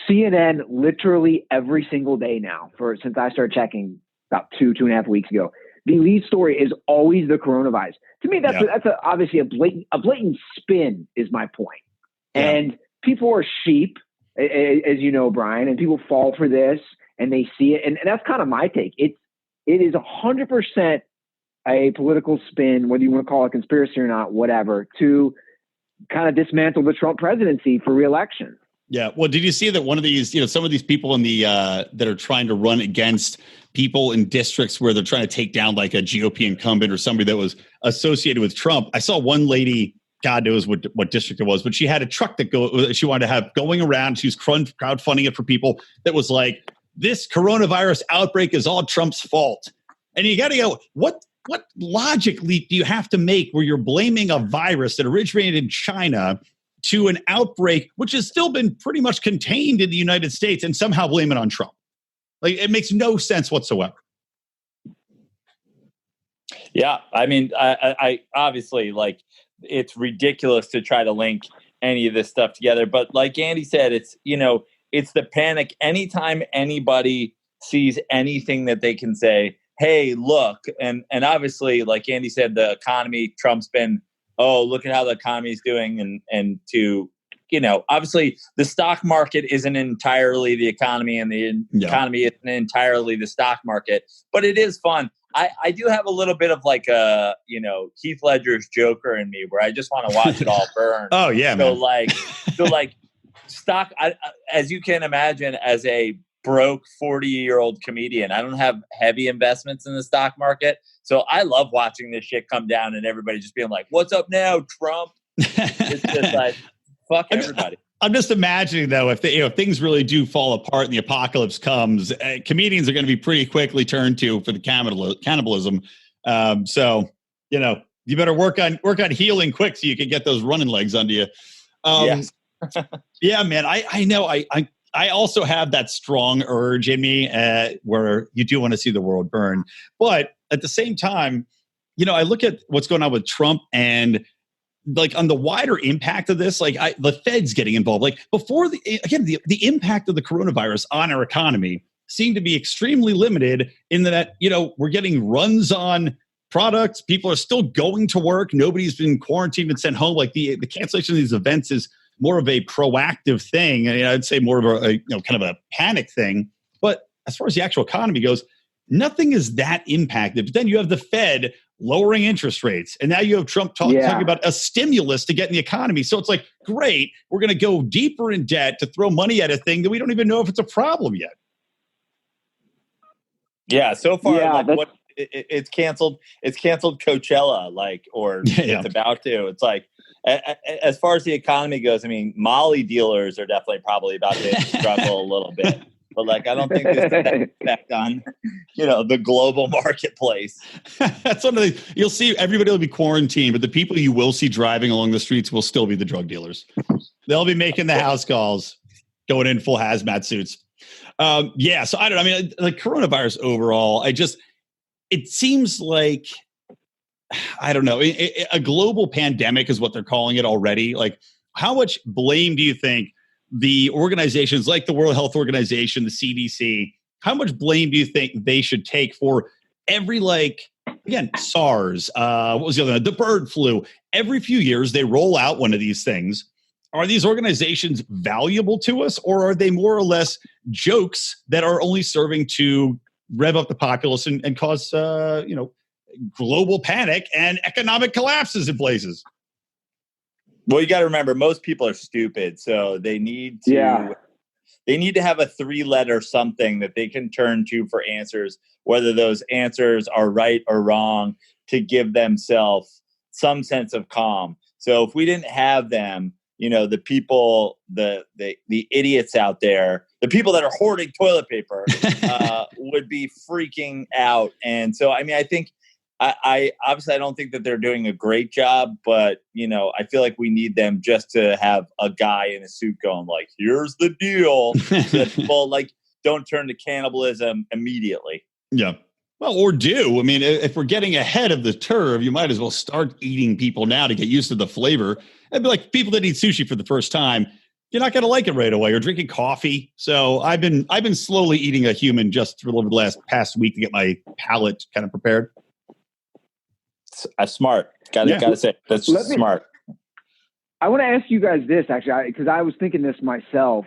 CNN literally every single day now, since I started checking about 2.5 weeks ago. The lead story is always the coronavirus. To me, that's obviously a blatant spin is my point. Yeah. And people are sheep, as you know, Brian, and people fall for this and they see it. And that's kind of my take. It is 100% a political spin, whether you want to call it conspiracy or not, whatever, to kind of dismantle the Trump presidency for re-election. Yeah. Well, did you see that one of these, some of these people in the that are trying to run against people in districts where they're trying to take down like a GOP incumbent or somebody that was associated with Trump? I saw one lady, God knows what district it was, but she had a truck that she wanted to have going around. She was crowdfunding it for people that was like, this coronavirus outbreak is all Trump's fault. And you got to go, what logic leap do you have to make where you're blaming a virus that originated in China to an outbreak which has still been pretty much contained in the United States and somehow blame it on Trump? Like, it makes no sense whatsoever. Yeah, I mean, I obviously, like, it's ridiculous to try to link any of this stuff together. But like Andy said, it's the panic. Anytime anybody sees anything that they can say, hey, look, and obviously, like Andy said, the economy, Trump's been, look at how the economy is doing, and to, obviously the stock market isn't entirely the economy, and the economy isn't entirely the stock market, but it is fun. I do have a little bit of like a, Heath Ledger's Joker in me, where I just want to watch it all burn. Oh yeah, so man. like stock, as you can imagine, as a broke 40-year-old comedian, I don't have heavy investments in the stock market, so I love watching this shit come down and everybody just being like, what's up now, Trump? It's just like, fuck everybody. I'm just imagining, though, if things really do fall apart and the apocalypse comes, comedians are going to be pretty quickly turned to for the cannibalism. So you better work on healing quick so you can get those running legs under you. Yes. Yeah, man. I know. I also have that strong urge in me where you do want to see the world burn. But at the same time, I look at what's going on with Trump and like on the wider impact of this, like the Fed's getting involved. Like before, the impact of the coronavirus on our economy seemed to be extremely limited in that, we're getting runs on products. People are still going to work. Nobody's been quarantined and sent home. Like the cancellation of these events is more of a proactive thing. And I'd say more of a kind of a panic thing. But as far as the actual economy goes, nothing is that impacted. But then you have the Fed lowering interest rates. And now you have Trump talking about a stimulus to get in the economy. So it's like, great, we're going to go deeper in debt to throw money at a thing that we don't even know if it's a problem yet. Yeah, so far, it's canceled. It's canceled Coachella, it's about to. It's like, as far as the economy goes, I mean, Molly dealers are definitely probably about to struggle a little bit. But like, I don't think this has that effect on, the global marketplace. That's one of the, you'll see everybody will be quarantined, but the people you will see driving along the streets will still be the drug dealers. They'll be making the house calls, going in full hazmat suits. So I don't know. I mean, like coronavirus overall, it seems like, I don't know, a global pandemic is what they're calling it already. Like, how much blame do you think the organizations like the World Health Organization, the CDC, how much blame do you think they should take for every, again, SARS, what was the other one? The bird flu. Every few years, they roll out one of these things. Are these organizations valuable to us, or are they more or less jokes that are only serving to rev up the populace and cause, global panic and economic collapses in places? Well, you got to remember, most people are stupid, so they need to have a 3-letter something that they can turn to for answers, whether those answers are right or wrong, to give themselves some sense of calm. So if we didn't have them, the people, the idiots out there, the people that are hoarding toilet paper would be freaking out. And so, I mean, I think I obviously I don't think that they're doing a great job, but I feel like we need them just to have a guy in a suit going like, "Here's the deal," so that people don't turn to cannibalism immediately. Yeah. Well, or do. I mean, if we're getting ahead of the curve, you might as well start eating people now to get used to the flavor. It'd be like people that eat sushi for the first time. You're not going to like it right away. Or drinking coffee. So I've been slowly eating a human just for the past week to get my palate kind of prepared. Smart. Gotta say, that's smart. I want to ask you guys this, actually, because I was thinking this myself,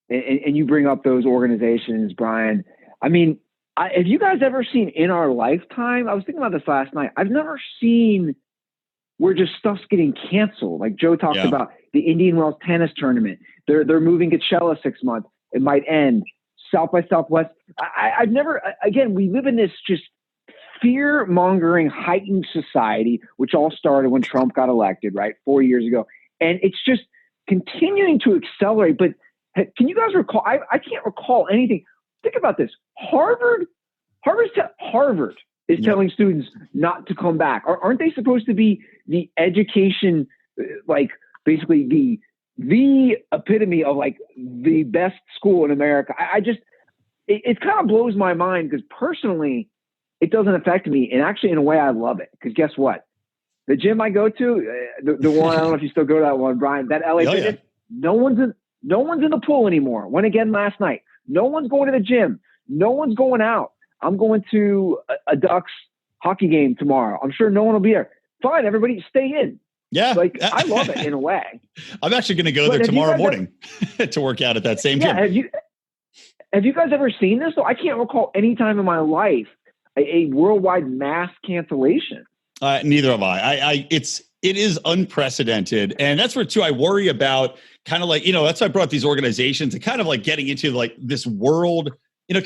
and you bring up those organizations, Brian. I mean, have you guys ever seen in our lifetime? I was thinking about this last night. I've never seen where just stuff's getting canceled. Like Joe talked about the Indian Wells tennis tournament. They're moving Coachella 6 months. It might end. South by Southwest. I've never. Again, we live in this just fear-mongering, heightened society, which all started when Trump got elected, right, 4 years ago. And it's just continuing to accelerate. But can you guys recall? I can't recall anything. Think about this. Harvard is telling students not to come back. Aren't they supposed to be the education, basically the epitome of the best school in America? It kind of blows my mind because personally, it doesn't affect me. And actually, in a way, I love it. Because guess what? The gym I go to, the one, I don't know if you still go to that one, Brian, that LA Fitness, no one's in the pool anymore. Went again last night. No one's going to the gym. No one's going out. I'm going to a Ducks hockey game tomorrow. I'm sure no one will be there. Fine, everybody stay in. Yeah. I love it in a way. I'm actually going to go there tomorrow morning to work out at that same gym. Have you guys ever seen this? So I can't recall any time in my life a worldwide mass cancellation. Neither have I. It is unprecedented. And that's where too, I worry about kind of that's why I brought these organizations and kind of getting into this world,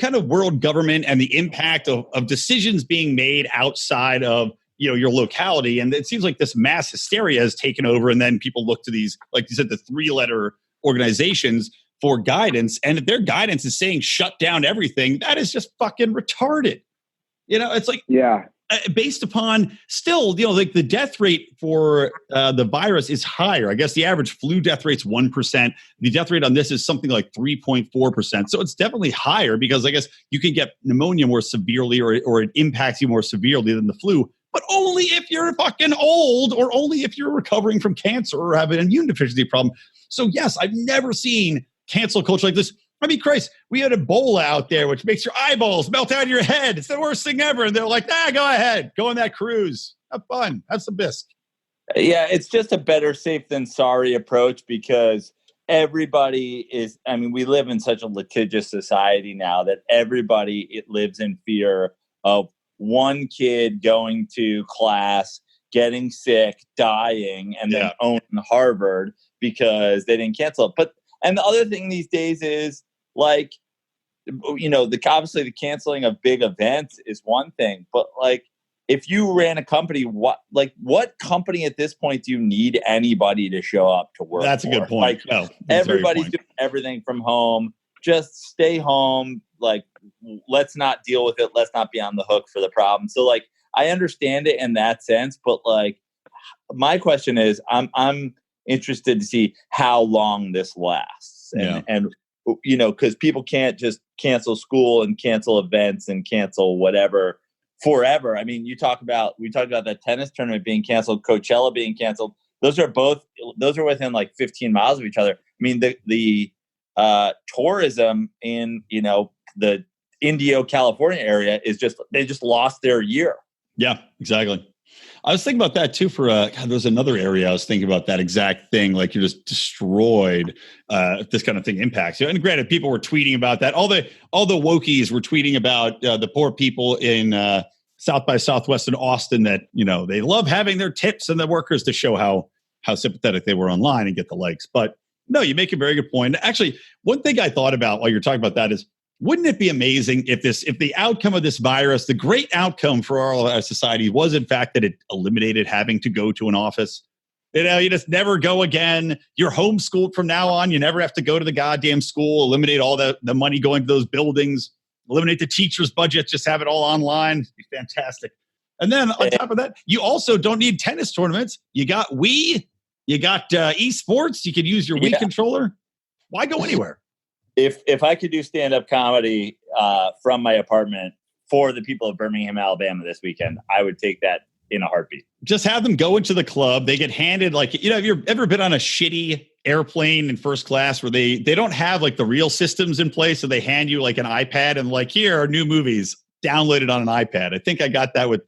kind of world government and the impact of decisions being made outside of, your locality. And it seems like this mass hysteria has taken over. And then people look to these, like you said, the 3-letter organizations for guidance. And if their guidance is saying shut down everything, that is just fucking retarded. It's based upon still, the death rate for the virus is higher. I guess the average flu death rate's 1%. The death rate on this is something like 3.4%. So it's definitely higher because I guess you can get pneumonia more severely or it impacts you more severely than the flu, but only if you're fucking old or only if you're recovering from cancer or have an immune deficiency problem. So yes, I've never seen cancel culture like this. I mean, Christ, we had Ebola out there, which makes your eyeballs melt out of your head. It's the worst thing ever. And they're like, go ahead. Go on that cruise. Have fun. Have some bisque. Yeah, it's just a better safe than sorry approach because everybody is, we live in such a litigious society now that everybody lives in fear of one kid going to class, getting sick, dying, and then owning Harvard because they didn't cancel it. And the other thing these days is obviously the canceling of big events is one thing, but like if you ran a company, what company at this point do you need anybody to show up to work? That's a good point. Like everybody's doing everything from home. Just stay home. Like, let's not deal with it. Let's not be on the hook for the problem. So like, I understand it in that sense, but like, my question is, I'm interested to see how long this lasts, and because people can't just cancel school and cancel events and cancel whatever forever. I mean, we talked about that tennis tournament being canceled, Coachella being canceled. Those are within like 15 miles of each other. I mean, the tourism in the Indio, California area they just lost their year. Yeah, exactly. I was thinking about that too. There's another area I was thinking about that exact thing. Like you're just destroyed if this kind of thing impacts you. And granted, people were tweeting about that. All the wokies were tweeting about the poor people in South by Southwest in Austin that they love having their tips and the workers to show how sympathetic they were online and get the likes. But no, you make a very good point. Actually, one thing I thought about while you're talking about that is, wouldn't it be amazing if the outcome of this virus, the great outcome for all of our society, was in fact that it eliminated having to go to an office? You just never go again. You're homeschooled from now on. You never have to go to the goddamn school. Eliminate all the money going to those buildings. Eliminate the teacher's budget. Just have it all online. It'd be fantastic. And then on top of that, you also don't need tennis tournaments. You got Wii. You got esports. You could use your Wii controller. Why go anywhere? If I could do stand-up comedy from my apartment for the people of Birmingham, Alabama this weekend, I would take that in a heartbeat. Just have them go into the club. They get handed have you ever been on a shitty airplane in first class where they don't have like the real systems in place, so they hand you like an iPad and like, here are new movies downloaded on an iPad. I think I got that with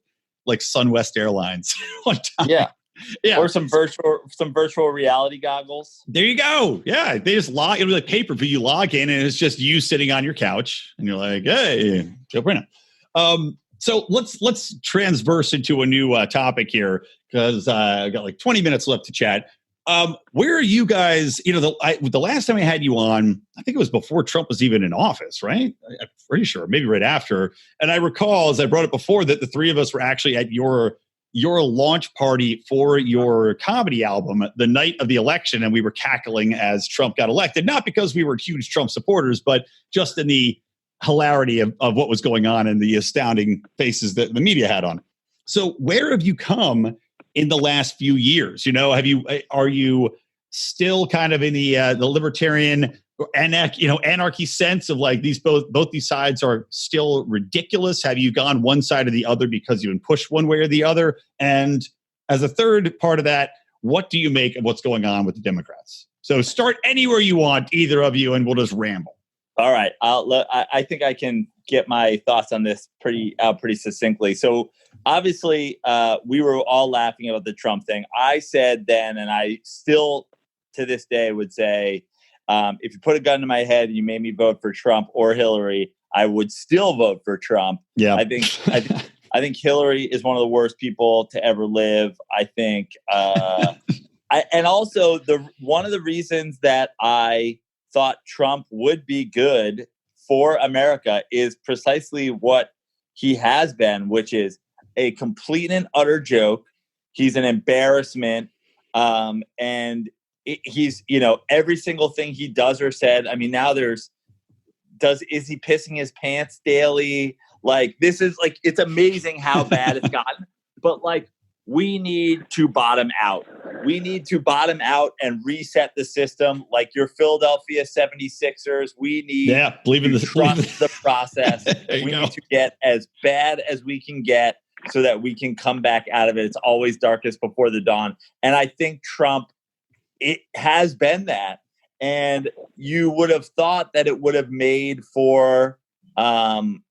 like SunWest Airlines one time. Yeah. Or some virtual reality goggles. There you go. Yeah. They just it'll be like pay-per-view. You log in and it's just you sitting on your couch and you're like, hey, Joe Praino. So let's transverse into a new topic here because I've got like 20 minutes left to chat. Where are you guys? The last time I had you on, I think it was before Trump was even in office, right? I'm pretty sure, maybe right after. And I recall, as I brought it before, that the three of us were actually at your launch party for your comedy album the night of the election, and we were cackling as Trump got elected, not because we were huge Trump supporters, but just in the hilarity of what was going on and the astounding faces that the media had on it. So where have you come in the last few years? Are you still kind of in the libertarian anarchy sense of like both these sides are still ridiculous? Have you gone one side or the other because you've been pushed one way or the other? And as a third part of that, what do you make of what's going on with the Democrats? So start anywhere you want, either of you, and we'll just ramble. All right. I think I can get my thoughts on this pretty succinctly. So obviously we were all laughing about the Trump thing. I said then, and I still to this day would say, if you put a gun to my head and you made me vote for Trump or Hillary, I would still vote for Trump. Yeah. I think Hillary is one of the worst people to ever live. I think, and also one of the reasons that I thought Trump would be good for America is precisely what he has been, which is a complete and utter joke. He's an embarrassment. And he's, every single thing he does or said. I mean, now is he pissing his pants daily? Like, this is like, it's amazing how bad it's gotten, but like, we need to bottom out. We need to bottom out and reset the system. Like your Philadelphia 76ers, we need to trust the process. We need to get as bad as we can get so that we can come back out of it. It's always darkest before the dawn. And I think Trump, it has been that. And you would have thought that it would have made for, some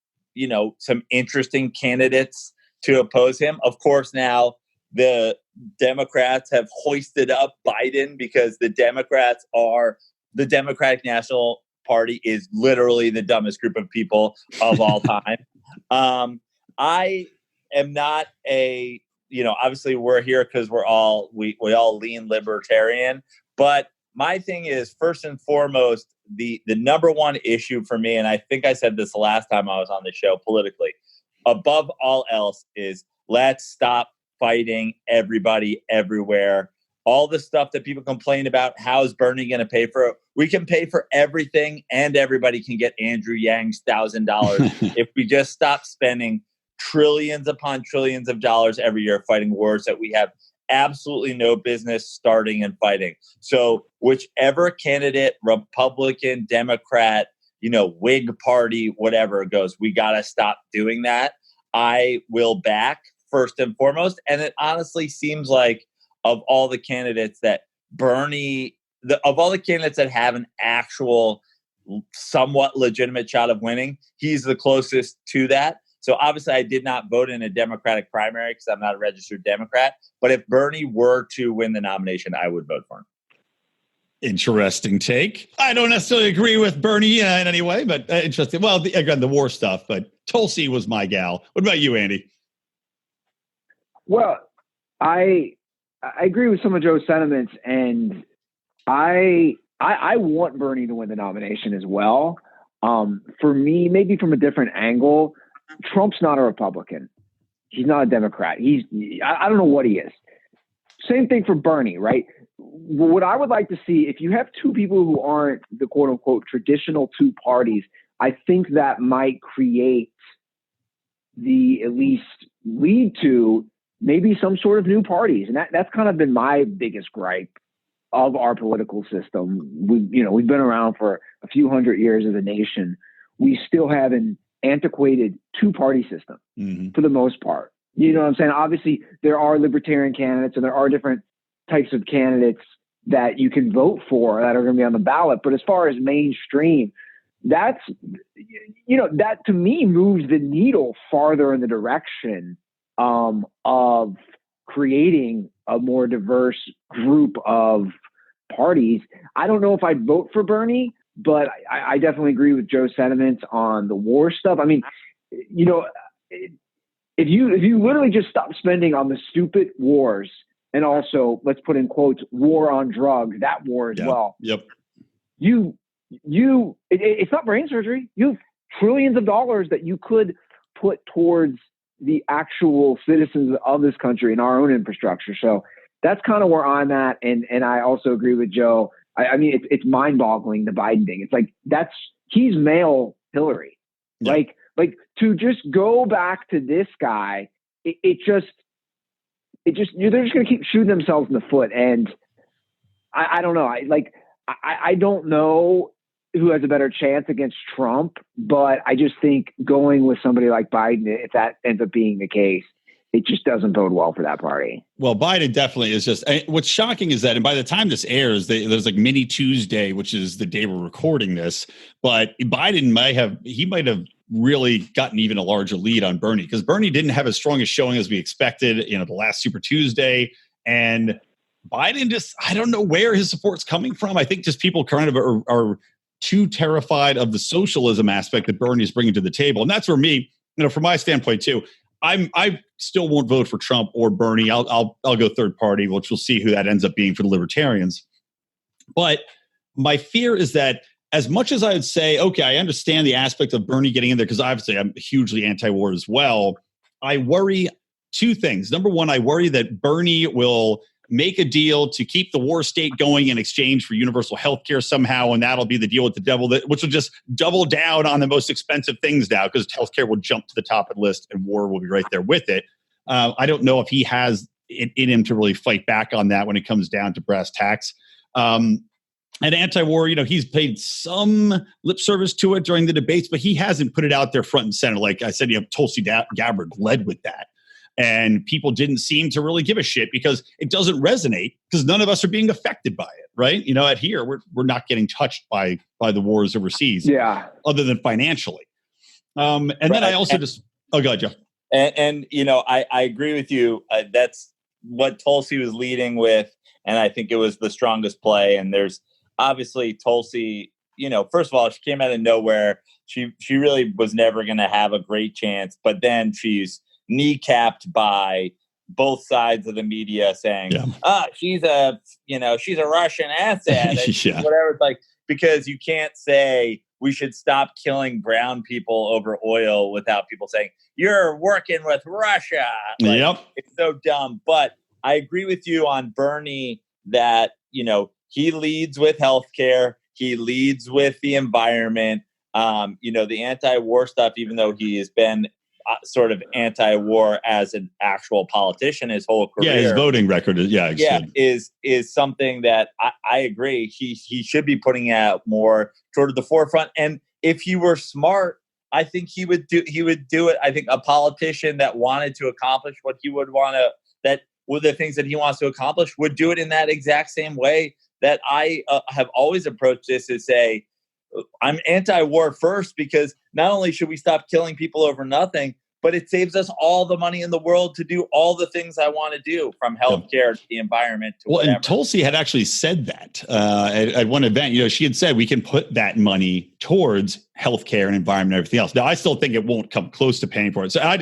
interesting candidates to oppose him. Of course, now the Democrats have hoisted up Biden because the Democratic National Party is literally the dumbest group of people of all time. I am not obviously we're here because we all lean libertarian, but my thing is, first and foremost, the number one issue for me, and I think I said this the last time I was on the show politically, above all else is let's stop fighting everybody everywhere. All the stuff that people complain about, how is Bernie going to pay for it? We can pay for everything and everybody can get Andrew Yang's $1,000 if we just stop spending trillions upon trillions of dollars every year fighting wars that we have absolutely no business starting and fighting. So whichever candidate, Republican, Democrat, Whig party, whatever it goes, we got to stop doing that. I will back first and foremost. And it honestly seems like of all the candidates that of all the candidates that have an actual somewhat legitimate shot of winning, he's the closest to that. So obviously I did not vote in a Democratic primary because I'm not a registered Democrat. But if Bernie were to win the nomination, I would vote for him. Interesting take. I don't necessarily agree with Bernie in any way, but interesting. Well, again, the war stuff, but Tulsi was my gal. What about you, Andy? Well, I agree with some of Joe's sentiments, and I want Bernie to win the nomination as well. For me, maybe from a different angle, Trump's not a Republican. He's not a Democrat. I don't know what he is. Same thing for Bernie, right? What I would like to see, if you have two people who aren't the quote unquote traditional two parties, I think that might create at least lead to maybe some sort of new parties. And that's kind of been my biggest gripe of our political system. We've been around for a few hundred years as a nation. We still have an antiquated two-party system for the most part. You know what I'm saying? Obviously, there are libertarian candidates and there are different types of candidates that you can vote for that are going to be on the ballot. But as far as mainstream, that to me moves the needle farther in the direction of creating a more diverse group of parties. I don't know if I'd vote for Bernie, but I definitely agree with Joe's sentiments on the war stuff. I mean, if you literally just stop spending on the stupid wars, and also let's put in quotes, war on drugs, that war as well. Yep. It's not brain surgery. You have trillions of dollars that you could put towards the actual citizens of this country and our own infrastructure. So that's kind of where I'm at. And I also agree with Joe. I mean, it's mind-boggling, the Biden thing. It's like, he's male Hillary. Yeah. Like to just go back to this guy, they're just going to keep shooting themselves in the foot. And I don't know. I don't know who has a better chance against Trump, but I just think going with somebody like Biden, if that ends up being the case, it just doesn't bode well for that party. Well, Biden definitely is just, what's shocking is that, and by the time this airs, there's like mini Tuesday, which is the day we're recording this, but Biden might have really gotten even a larger lead on Bernie, because Bernie didn't have as strong a showing as we expected, the last Super Tuesday. And Biden just, I don't know where his support's coming from. I think just people kind of are too terrified of the socialism aspect that Bernie is bringing to the table. And that's where me, from my standpoint too, I still won't vote for Trump or Bernie. I'll go third party, which we'll see who that ends up being for the libertarians. But my fear is that as much as I would say, okay, I understand the aspect of Bernie getting in there, because obviously I'm hugely anti-war as well, I worry two things. Number one, I worry that Bernie will make a deal to keep the war state going in exchange for universal health care somehow, and that'll be the deal with the devil, which will just double down on the most expensive things now, because health care will jump to the top of the list and war will be right there with it. I don't know if he has it in him to really fight back on that when it comes down to brass tacks. And anti-war, he's paid some lip service to it during the debates, but he hasn't put it out there front and center. Like I said, Tulsi Gabbard led with that. And people didn't seem to really give a shit because it doesn't resonate, because none of us are being affected by it, right? At here, we're not getting touched by the wars overseas, other than financially. And right. Then I also go ahead, Jeff. And I agree with you. That's what Tulsi was leading with, and I think it was the strongest play. And there's obviously Tulsi, first of all, she came out of nowhere. She really was never going to have a great chance, but then she's kneecapped by both sides of the media saying, she's a Russian asset, whatever. It's like, because you can't say we should stop killing brown people over oil without people saying you're working with Russia. Like, it's so dumb. But I agree with you on Bernie that, he leads with healthcare. He leads with the environment. The anti-war stuff, even though he has been sort of anti-war as an actual politician his whole career. Yeah, his voting record is something that I agree he should be putting out more toward the forefront. And if he were smart, I think he would do it. I think a politician that wanted to accomplish what he would want to, that were the things that he wants to accomplish, would do it in that exact same way that I have always approached this, is say, I'm anti-war first, because not only should we stop killing people over nothing, but it saves us all the money in the world to do all the things I want to do, from healthcare to the environment to whatever. And Tulsi had actually said that at one event. She had said we can put that money towards healthcare and environment and everything else. Now, I still think it won't come close to paying for it. So I'm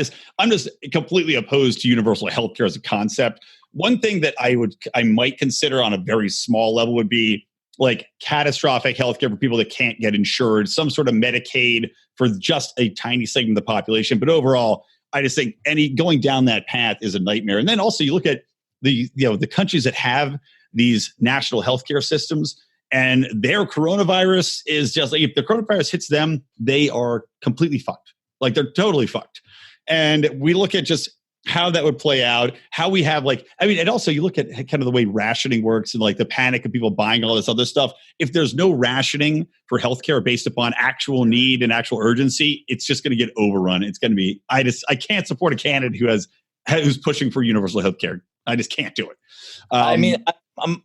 just completely opposed to universal healthcare as a concept. One thing that I might consider on a very small level would be like catastrophic healthcare for people that can't get insured, some sort of Medicaid for just a tiny segment of the population. But overall, I just think going down that path is a nightmare. And then also you look at the countries that have these national healthcare systems, and their coronavirus is just like, if the coronavirus hits them, they are completely fucked. Like, they're totally fucked. And we look at just how that would play out, how we have and also you look at kind of the way rationing works and like the panic of people buying all this other stuff. If there's no rationing for healthcare based upon actual need and actual urgency, it's just going to get overrun. It's going to be, I can't support a candidate who's pushing for universal healthcare. I just can't do it.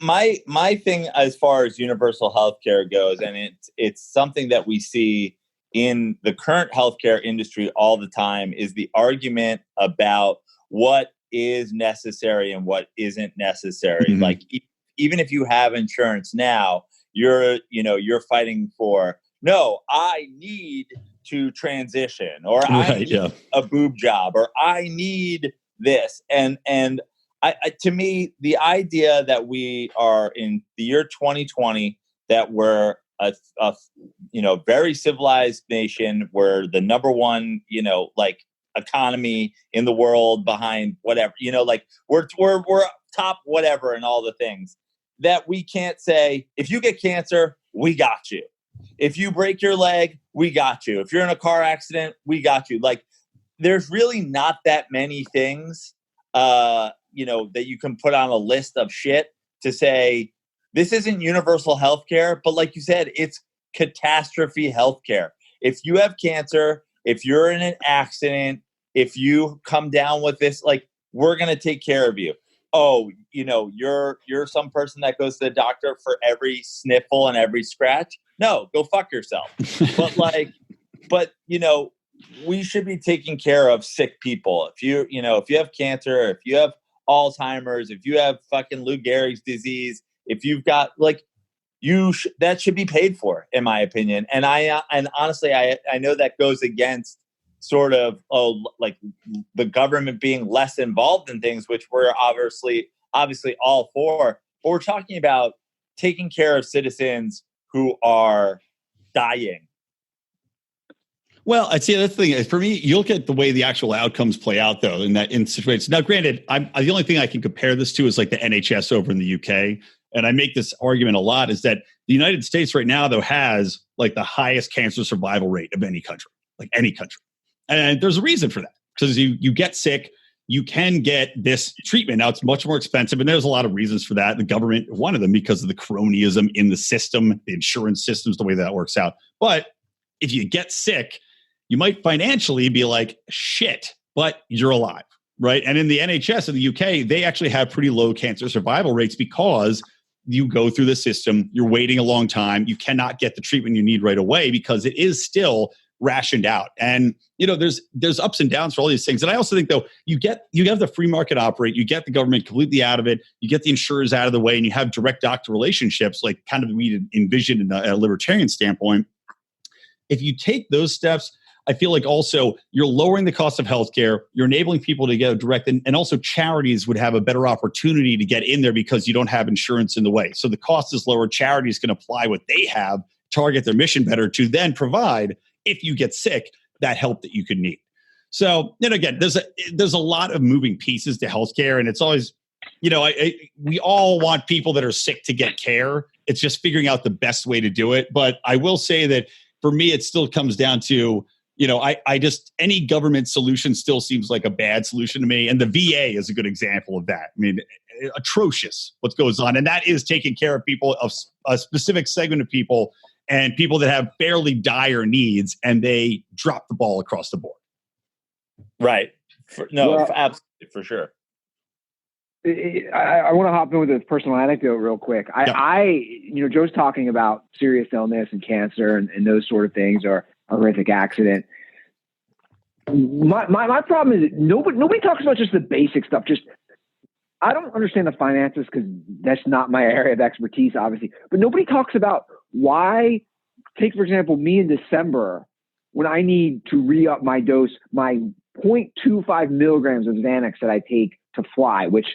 My thing as far as universal healthcare goes, and it's something that we see in the current healthcare industry all the time, is the argument about what is necessary and what isn't necessary. Mm-hmm. Like, even if you have insurance now, you're fighting for, no, I need to transition, or I need a boob job, or I need this. And to me, the idea that we are in the year 2020, that we're a very civilized nation, we're the number one, economy in the world behind whatever, we're top whatever and all the things, that we can't say, if you get cancer, we got you. If you break your leg, we got you. If you're in a car accident, we got you. Like, there's really not that many things, that you can put on a list of shit to say, this isn't universal healthcare, but like you said, it's catastrophe healthcare. If you have cancer, if you're in an accident, if you come down with this, like, we're going to take care of you. Oh, you're some person that goes to the doctor for every sniffle and every scratch. No, go fuck yourself. but we should be taking care of sick people. If you have cancer, if you have Alzheimer's, if you have fucking Lou Gehrig's disease, if you've got that should be paid for, in my opinion. And honestly, I know that goes against sort of the government being less involved in things, which we're obviously all for. But we're talking about taking care of citizens who are dying. Well, I'd say that's the thing. For me, you look at the way the actual outcomes play out, though, in situations. Now, granted, the only thing I can compare this to is like the NHS over in the UK. And I make this argument a lot, is that the United States right now, though, has like the highest cancer survival rate of any country, like any country. And there's a reason for that, because you get sick, you can get this treatment. Now, it's much more expensive, and there's a lot of reasons for that. The government, one of them, because of the cronyism in the system, the insurance systems, the way that works out. But if you get sick, you might financially be like, shit, but you're alive, right? And in the NHS in the UK, they actually have pretty low cancer survival rates, because you go through the system, you're waiting a long time, you cannot get the treatment you need right away, because it is still rationed out. And there's ups and downs for all these things. And I also think, though, you have the free market operate, you get the government completely out of it, you get the insurers out of the way, and you have direct doctor relationships, like kind of we envisioned in a libertarian standpoint. If you take those steps, I feel like also you're lowering the cost of healthcare. You're enabling people to go direct, and also charities would have a better opportunity to get in there because you don't have insurance in the way. So the cost is lower. Charities can apply what they have, target their mission better to then provide, if you get sick, that help that you could need. So, and again, there's a lot of moving pieces to healthcare, and it's always, we all want people that are sick to get care. It's just figuring out the best way to do it. But I will say that for me, it still comes down to, I just, any government solution still seems like a bad solution to me. And the VA is a good example of that. I mean, atrocious what goes on. And that is taking care of people, of a specific segment of people, and people that have fairly dire needs, and they drop the ball across the board. Right. Absolutely, for sure. I want to hop in with a personal anecdote real quick. Joe's talking about serious illness and cancer and those sort of things, or a horrific accident. My problem is nobody talks about just the basic stuff. I don't understand the finances because that's not my area of expertise, obviously. But nobody talks about why. Take, for example, me in December when I need to re-up my dose, my 0.25 milligrams of Xanax that I take to fly, which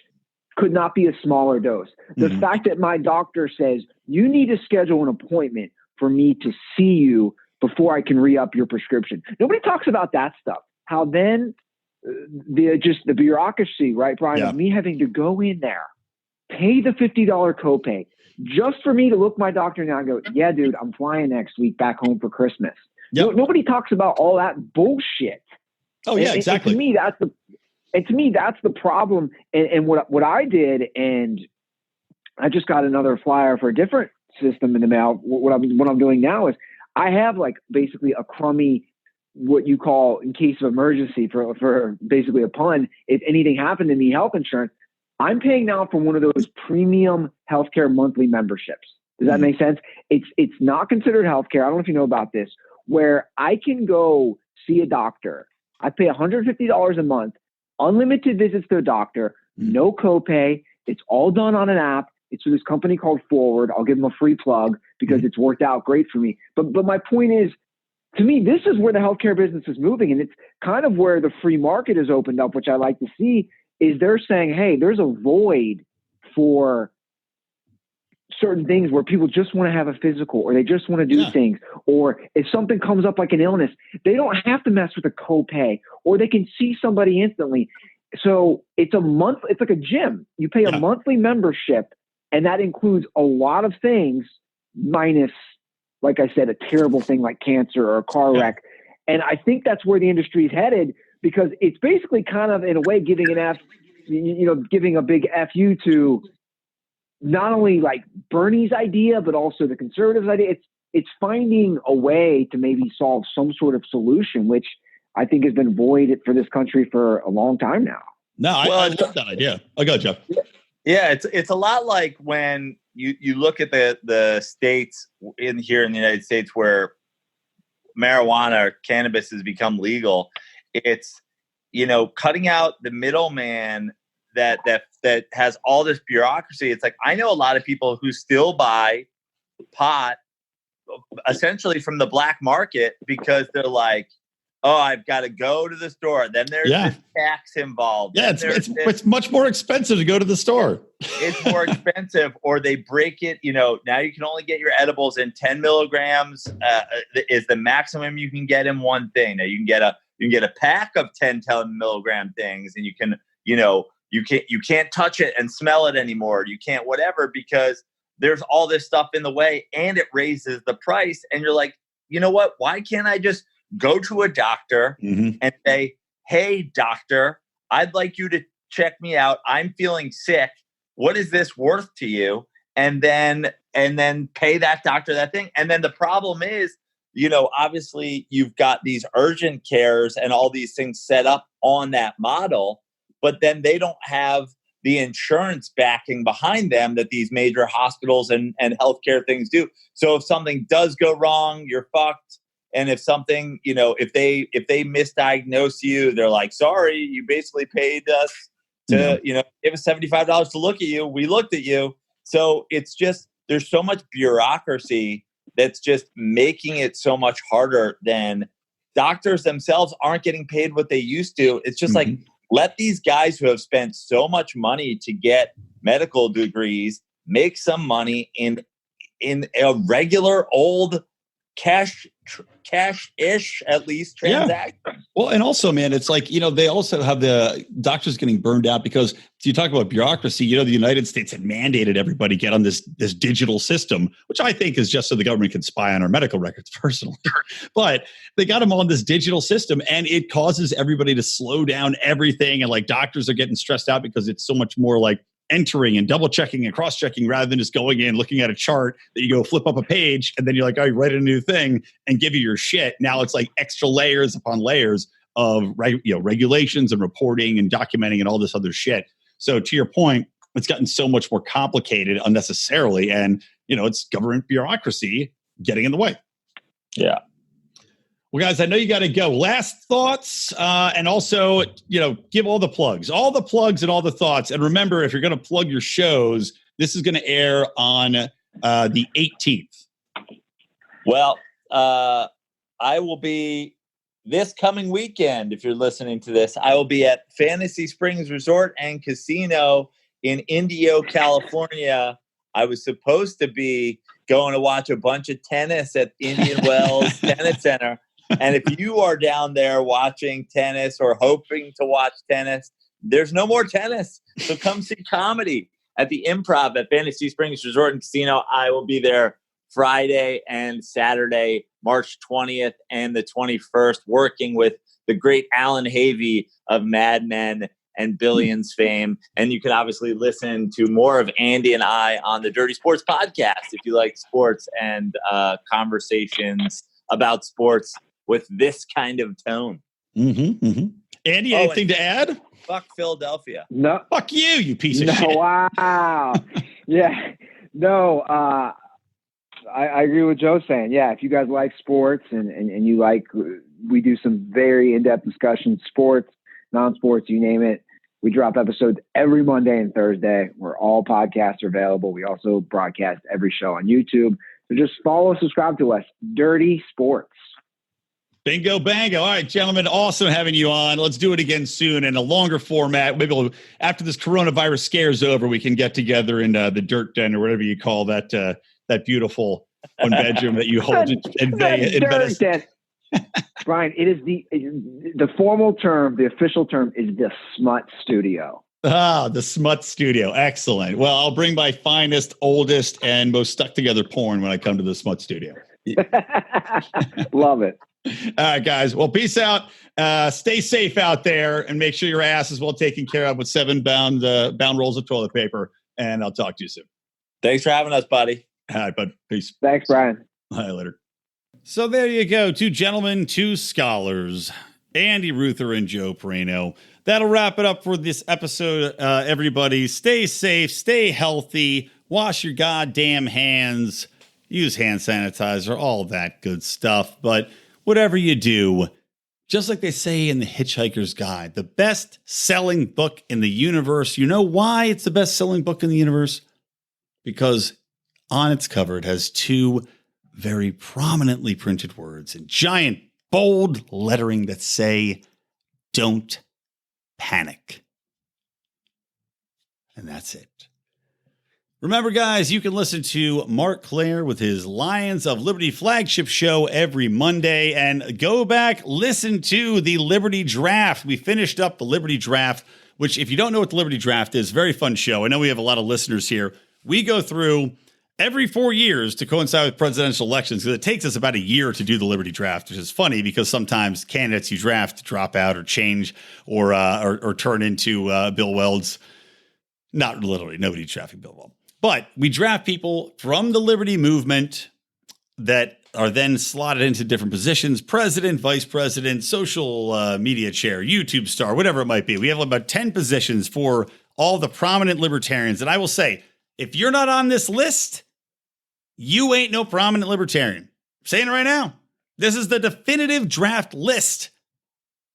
could not be a smaller dose. The fact that my doctor says you need to schedule an appointment for me to see you before I can re-up your prescription. Nobody talks about that stuff. How then the bureaucracy, right, Brian, of me having to go in there, pay the $50 copay just for me to look my doctor now and go, yeah, dude, I'm flying next week back home for Christmas. Yep. Nobody talks about all that bullshit. Oh yeah, exactly. To me, that's the problem. And what I did, and I just got another flyer for a different system in the mail. What I'm doing now is I have like basically a crummy, what you call in case of emergency for basically a pun. If anything happened to me, health insurance. I'm paying now for one of those premium healthcare monthly memberships. Does that make sense? It's not considered healthcare. I don't know if you know about this, where I can go see a doctor. I pay $150 a month, unlimited visits to a doctor, no copay. It's all done on an app. It's with this company called Forward. I'll give them a free plug because it's worked out great for me. But my point is, to me, this is where the healthcare business is moving, and it's kind of where the free market has opened up, which I like to see. Is they're saying, hey, there's a void for certain things where people just want to have a physical, or they just want to do things, or if something comes up like an illness, they don't have to mess with a copay, or they can see somebody instantly. So it's like a gym. You pay a monthly membership, and that includes a lot of things, minus, like I said, a terrible thing like cancer or a car wreck. And I think that's where the industry is headed, because it's basically kind of, in a way, giving giving a big FU to not only like Bernie's idea, but also the conservatives' idea. It's finding a way to maybe solve some sort of solution, which I think has been void for this country for a long time now. No, I love that idea. Go ahead, Jeff. Yeah, it's a lot like when you look at the states here in the United States where marijuana or cannabis has become legal. It's, cutting out the middleman that has all this bureaucracy. It's like, I know a lot of people who still buy pot essentially from the black market because they're like, oh, I've got to go to the store. Then there's this tax involved. Yeah, it's much more expensive to go to the store. It's more expensive, or they break it. Now you can only get your edibles in 10 milligrams is the maximum you can get in one thing. Now you can get a pack of 10 milligram things, and you can, you can't touch it and smell it anymore. You can't whatever, because there's all this stuff in the way, and it raises the price. And you're like, you know what? Why can't I just go to a doctor and say, hey, doctor, I'd like you to check me out. I'm feeling sick. What is this worth to you? And then pay that doctor that thing. And then the problem is, obviously you've got these urgent cares and all these things set up on that model, but then they don't have the insurance backing behind them that these major hospitals and healthcare things do. So if something does go wrong, you're fucked. And if something, if they misdiagnose you, they're like, sorry, you basically paid us to, give us $75 to look at you. We looked at you. So it's just, there's so much bureaucracy that's just making it so much harder than doctors themselves aren't getting paid what they used to. It's just like, let these guys who have spent so much money to get medical degrees make some money in a regular old cash-ish at least transaction. Yeah. Well, and also, man, it's like, they also have the doctors getting burned out because you talk about bureaucracy, the United States had mandated everybody get on this digital system, which I think is just so the government can spy on our medical records personally. But they got them on this digital system and it causes everybody to slow down everything. And like doctors are getting stressed out because it's so much more like entering and double checking and cross checking rather than just going in, looking at a chart that you go flip up a page and then you're like, oh, you write a new thing and give you your shit. Now it's like extra layers upon layers of regulations and reporting and documenting and all this other shit. So to your point, it's gotten so much more complicated unnecessarily. And, it's government bureaucracy getting in the way. Yeah. Well, guys, I know you got to go. Last thoughts, and also, give all the plugs and all the thoughts. And remember, if you're going to plug your shows, this is going to air on the 18th. Well, I will be this coming weekend. If you're listening to this, I will be at Fantasy Springs Resort and Casino in Indio, California. I was supposed to be going to watch a bunch of tennis at Indian Wells Tennis Center. And if you are down there watching tennis or hoping to watch tennis, there's no more tennis. So come see comedy at the Improv at Fantasy Springs Resort and Casino. I will be there Friday and Saturday, March 20th and the 21st, working with the great Alan Havey of Mad Men and Billions fame. And you can obviously listen to more of Andy and I on the Dirty Sports Podcast if you like sports and conversations about sports with this kind of tone. Andy, anything to add? Fuck Philadelphia. No. Fuck you piece of shit. Wow. Yeah. No, I agree with Joe saying, yeah, if you guys like sports and you like, we do some very in-depth discussions, sports, non-sports, you name it. We drop episodes every Monday and Thursday where all podcasts are available. We also broadcast every show on YouTube. So just follow, subscribe to us. Dirty Sports. Bingo, bango. All right, gentlemen, awesome having you on. Let's do it again soon in a longer format. Maybe after this coronavirus scare is over, we can get together in the dirt den or whatever you call that beautiful one bedroom that you hold in Venice. Brian, it is the formal term, the official term is the Smut Studio. Ah, the Smut Studio. Excellent. Well, I'll bring my finest, oldest, and most stuck together porn when I come to the Smut Studio. Love it. All right, guys. Well, peace out. Stay safe out there and make sure your ass is well taken care of with 7 bound rolls of toilet paper. And I'll talk to you soon. Thanks for having us, buddy. All right, bud. Peace. Thanks, Brian. All right, later. So there you go. 2 gentlemen, 2 scholars, Andy Ruther and Joe Praino. That'll wrap it up for this episode, everybody. Stay safe, stay healthy, wash your goddamn hands, use hand sanitizer, all that good stuff. But whatever you do, just like they say in The Hitchhiker's Guide, the best-selling book in the universe. You know why it's the best-selling book in the universe? Because on its cover, it has 2 very prominently printed words in giant, bold lettering that say, "Don't panic." And that's it. Remember, guys, you can listen to Mark Claire with his Lions of Liberty flagship show every Monday, and go back, listen to the Liberty Draft. We finished up the Liberty Draft, which, if you don't know what the Liberty Draft is, very fun show. I know we have a lot of listeners here. We go through every 4 years to coincide with presidential elections, because it takes us about a year to do the Liberty Draft, which is funny because sometimes candidates you draft drop out or change or turn into Bill Weld's. Not literally, nobody's drafting Bill Weld. But we draft people from the Liberty movement that are then slotted into different positions: president, vice president, social media chair, YouTube star, whatever it might be. We have about 10 positions for all the prominent libertarians. And I will say, if you're not on this list, you ain't no prominent libertarian. I'm saying it right now. This is the definitive draft list.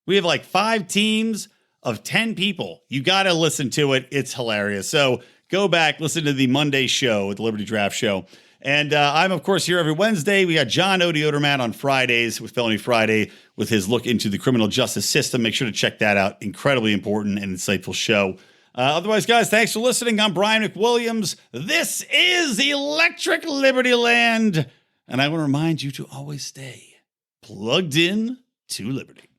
We have like 5 teams of 10 people. You got to listen to it. It's hilarious. So go back, listen to the Monday show, the Liberty Draft show. And I'm, of course, here every Wednesday. We got John Odioderman on Fridays with Felony Friday with his look into the criminal justice system. Make sure to check that out. Incredibly important and insightful show. Otherwise, guys, thanks for listening. I'm Brian McWilliams. This is Electric Libertyland. And I want to remind you to always stay plugged in to liberty.